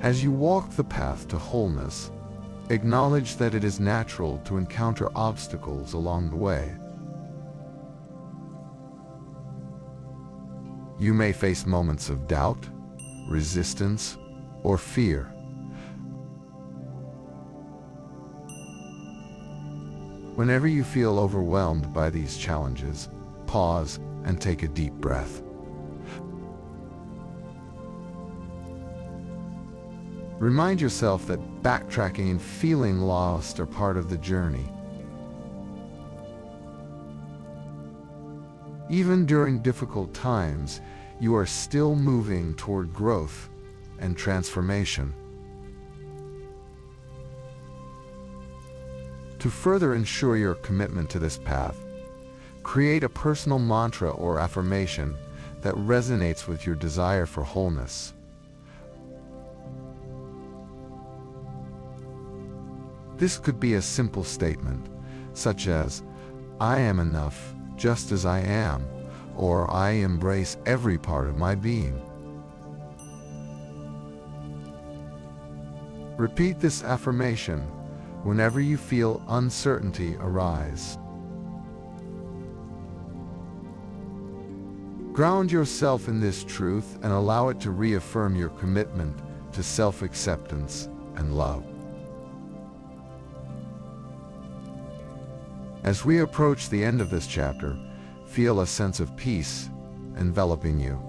As you walk the path to wholeness, acknowledge that it is natural to encounter obstacles along the way. You may face moments of doubt, resistance, or fear. Whenever you feel overwhelmed by these challenges, pause and take a deep breath. Remind yourself that backtracking and feeling lost are part of the journey. Even during difficult times, you are still moving toward growth and transformation. To further ensure your commitment to this path, create a personal mantra or affirmation that resonates with your desire for wholeness. This could be a simple statement, such as, "I am enough just as I am," or "I embrace every part of my being." Repeat this affirmation whenever you feel uncertainty arise. Ground yourself in this truth and allow it to reaffirm your commitment to self-acceptance and love. As we approach the end of this chapter, feel a sense of peace enveloping you.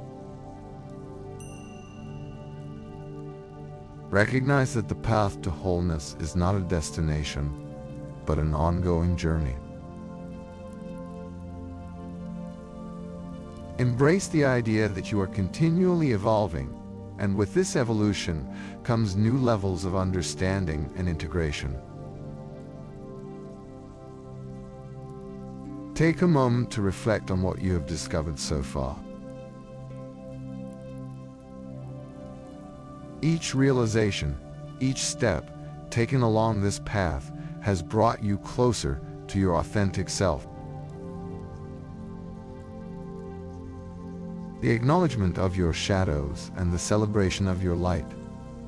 Recognize that the path to wholeness is not a destination, but an ongoing journey. Embrace the idea that you are continually evolving, and with this evolution comes new levels of understanding and integration. Take a moment to reflect on what you have discovered so far. Each realization, each step taken along this path has brought you closer to your authentic self. The acknowledgement of your shadows and the celebration of your light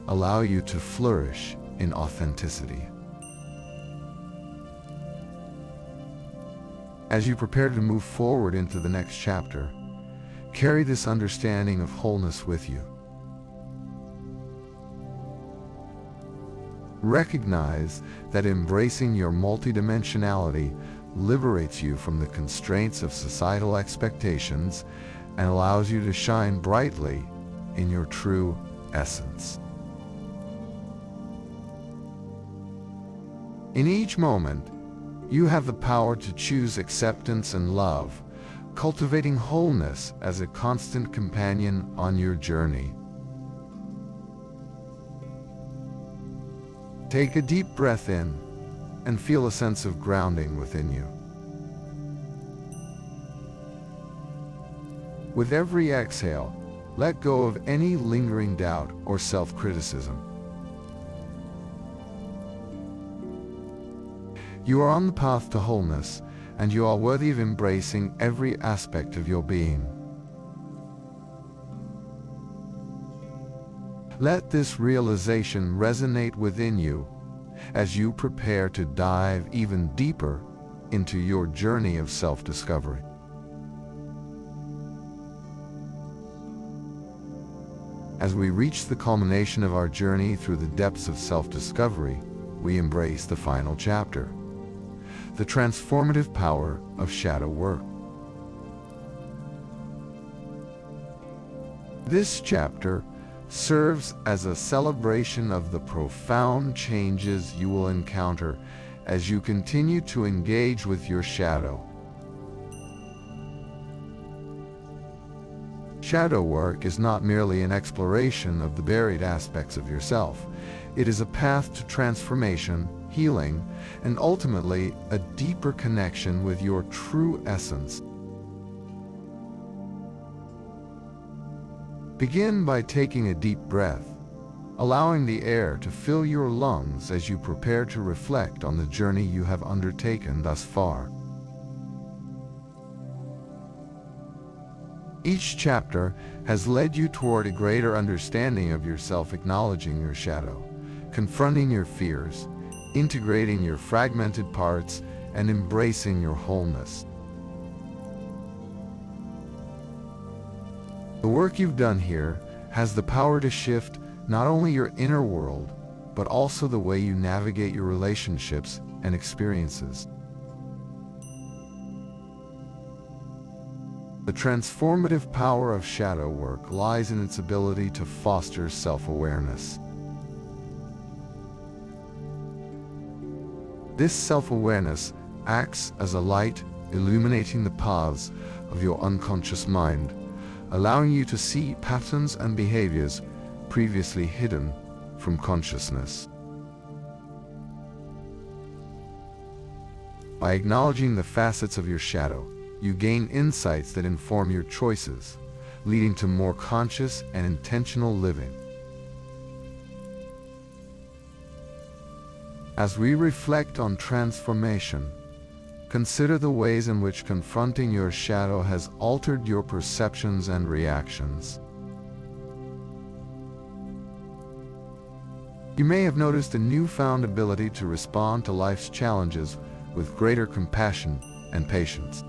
allow you to flourish in authenticity. As you prepare to move forward into the next chapter, carry this understanding of wholeness with you. Recognize that embracing your multidimensionality liberates you from the constraints of societal expectations and allows you to shine brightly in your true essence. In each moment, you have the power to choose acceptance and love, cultivating wholeness as a constant companion on your journey. Take a deep breath in and feel a sense of grounding within you. With every exhale, let go of any lingering doubt or self-criticism. You are on the path to wholeness, and you are worthy of embracing every aspect of your being. Let this realization resonate within you as you prepare to dive even deeper into your journey of self-discovery. As we reach the culmination of our journey through the depths of self-discovery, we embrace the final chapter, the transformative power of shadow work. This chapter serves as a celebration of the profound changes you will encounter as you continue to engage with your shadow. Shadow work is not merely an exploration of the buried aspects of yourself. It is a path to transformation, healing, and ultimately a deeper connection with your true essence. Begin by taking a deep breath, allowing the air to fill your lungs as you prepare to reflect on the journey you have undertaken thus far. Each chapter has led you toward a greater understanding of yourself, acknowledging your shadow, confronting your fears, integrating your fragmented parts, and embracing your wholeness. The work you've done here has the power to shift not only your inner world, but also the way you navigate your relationships and experiences. The transformative power of shadow work lies in its ability to foster self-awareness. This self-awareness acts as a light, illuminating the paths of your unconscious mind, allowing you to see patterns and behaviors previously hidden from consciousness. By acknowledging the facets of your shadow, you gain insights that inform your choices, leading to more conscious and intentional living. As we reflect on transformation, consider the ways in which confronting your shadow has altered your perceptions and reactions. You may have noticed a newfound ability to respond to life's challenges with greater compassion and patience.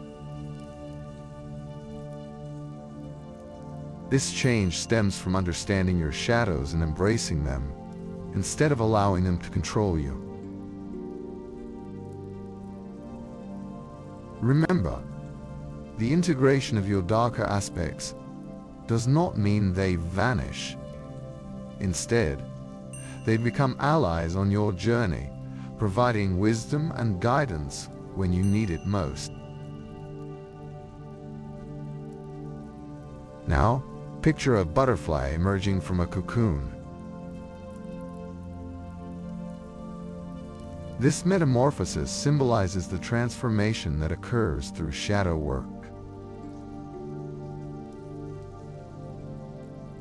This change stems from understanding your shadows and embracing them, instead of allowing them to control you. Remember, the integration of your darker aspects does not mean they vanish. Instead, they become allies on your journey, providing wisdom and guidance when you need it most. Now, picture a butterfly emerging from a cocoon. This metamorphosis symbolizes the transformation that occurs through shadow work.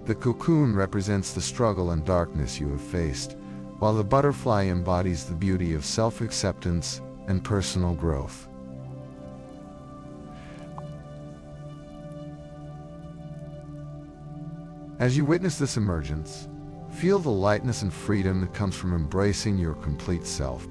The cocoon represents the struggle and darkness you have faced, while the butterfly embodies the beauty of self-acceptance and personal growth. As you witness this emergence, feel the lightness and freedom that comes from embracing your complete self.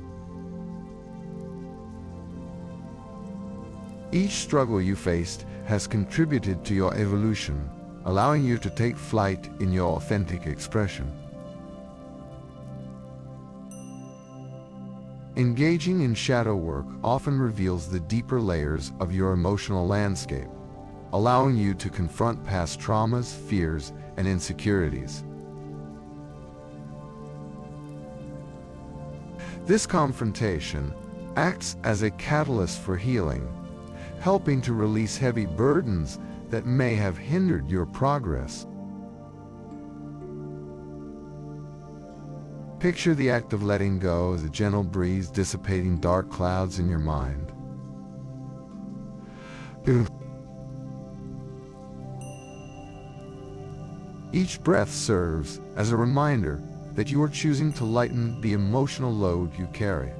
Each struggle you faced has contributed to your evolution, allowing you to take flight in your authentic expression. Engaging in shadow work often reveals the deeper layers of your emotional landscape, allowing you to confront past traumas, fears, and insecurities. This confrontation acts as a catalyst for healing, helping to release heavy burdens that may have hindered your progress. Picture the act of letting go as a gentle breeze dissipating dark clouds in your mind. Each breath serves as a reminder that you are choosing to lighten the emotional load you carry.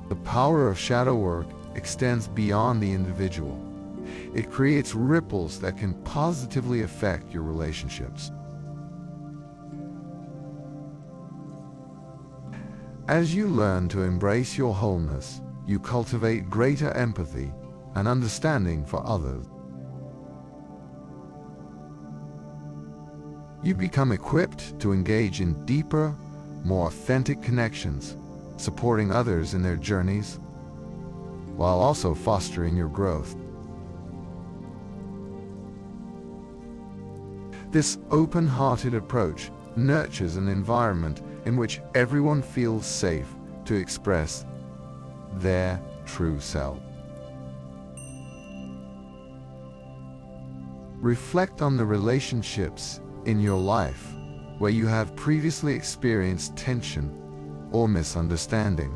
The power of shadow work extends beyond the individual. It creates ripples that can positively affect your relationships. As you learn to embrace your wholeness, you cultivate greater empathy and understanding for others. You become equipped to engage in deeper, more authentic connections, supporting others in their journeys, while also fostering your growth. This open-hearted approach nurtures an environment in which everyone feels safe to express their true self. Reflect on the relationships in your life where you have previously experienced tension or misunderstanding.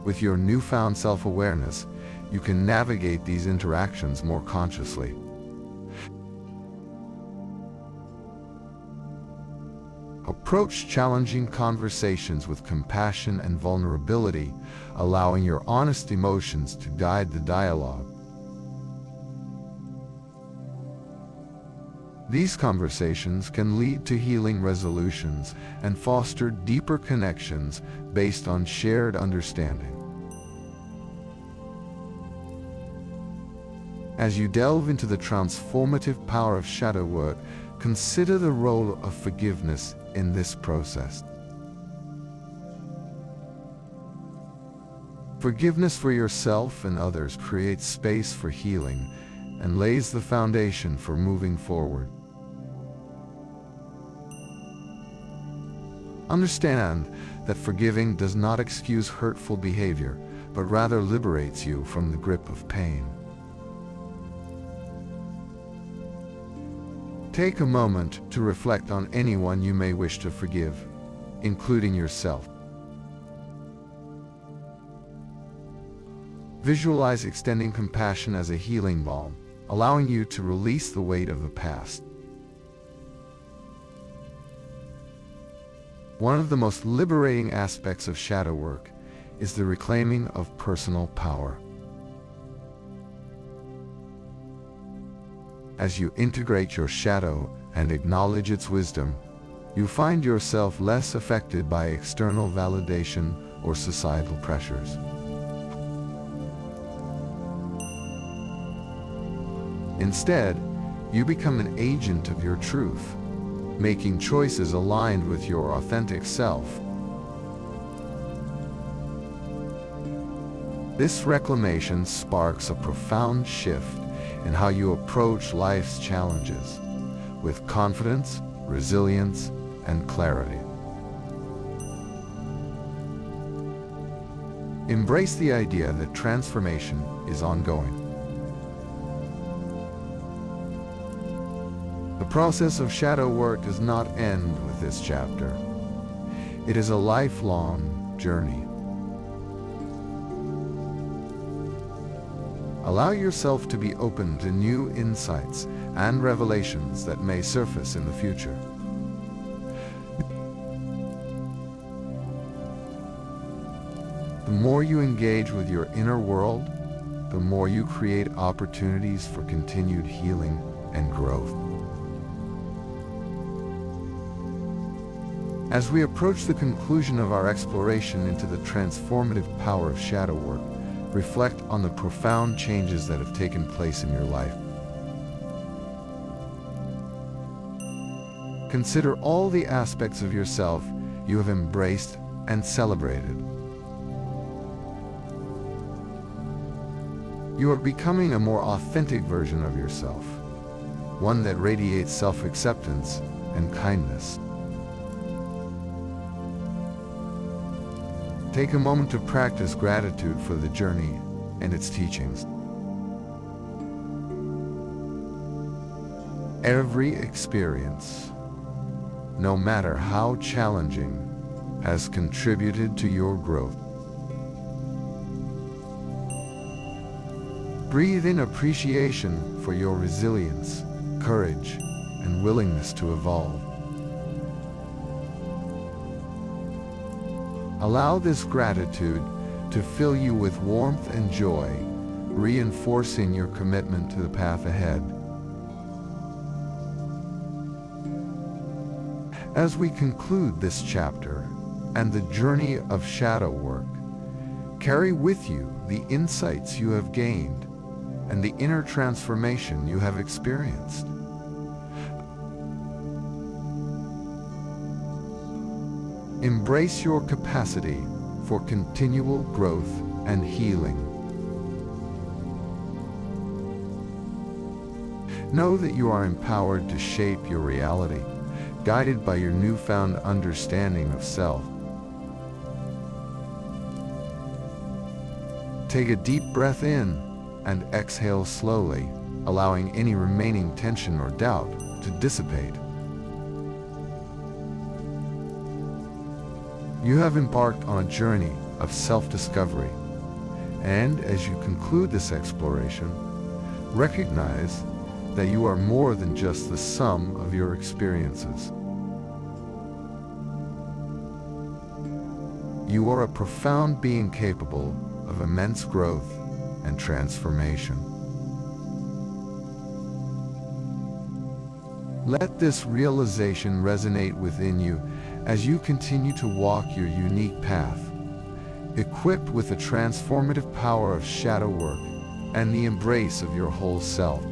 With your newfound self-awareness, you can navigate these interactions more consciously. Approach challenging conversations with compassion and vulnerability, allowing your honest emotions to guide the dialogue. These conversations can lead to healing resolutions and foster deeper connections based on shared understanding. As you delve into the transformative power of shadow work, consider the role of forgiveness in this process. Forgiveness for yourself and others creates space for healing and lays the foundation for moving forward. Understand that forgiving does not excuse hurtful behavior, but rather liberates you from the grip of pain. Take a moment to reflect on anyone you may wish to forgive, including yourself. Visualize extending compassion as a healing balm, allowing you to release the weight of the past. One of the most liberating aspects of shadow work is the reclaiming of personal power. As you integrate your shadow and acknowledge its wisdom, you find yourself less affected by external validation or societal pressures. Instead, you become an agent of your truth, making choices aligned with your authentic self. This reclamation sparks a profound shift in how you approach life's challenges, with confidence, resilience, and clarity. Embrace the idea that transformation is ongoing. The process of shadow work does not end with this chapter. It is a lifelong journey. Allow yourself to be open to new insights and revelations that may surface in the future. The more you engage with your inner world, the more you create opportunities for continued healing and growth. As we approach the conclusion of our exploration into the transformative power of shadow work, reflect on the profound changes that have taken place in your life. Consider all the aspects of yourself you have embraced and celebrated. You are becoming a more authentic version of yourself, one that radiates self-acceptance and kindness. Take a moment to practice gratitude for the journey and its teachings. Every experience, no matter how challenging, has contributed to your growth. Breathe in appreciation for your resilience, courage, and willingness to evolve. Allow this gratitude to fill you with warmth and joy, reinforcing your commitment to the path ahead. As we conclude this chapter and the journey of shadow work, carry with you the insights you have gained and the inner transformation you have experienced. Embrace your capacity for continual growth and healing. Know that you are empowered to shape your reality, guided by your newfound understanding of self. Take a deep breath in and exhale slowly, allowing any remaining tension or doubt to dissipate. You have embarked on a journey of self-discovery, and as you conclude this exploration, recognize that you are more than just the sum of your experiences. You are a profound being capable of immense growth and transformation. Let this realization resonate within you as you continue to walk your unique path, equipped with the transformative power of shadow work and the embrace of your whole self.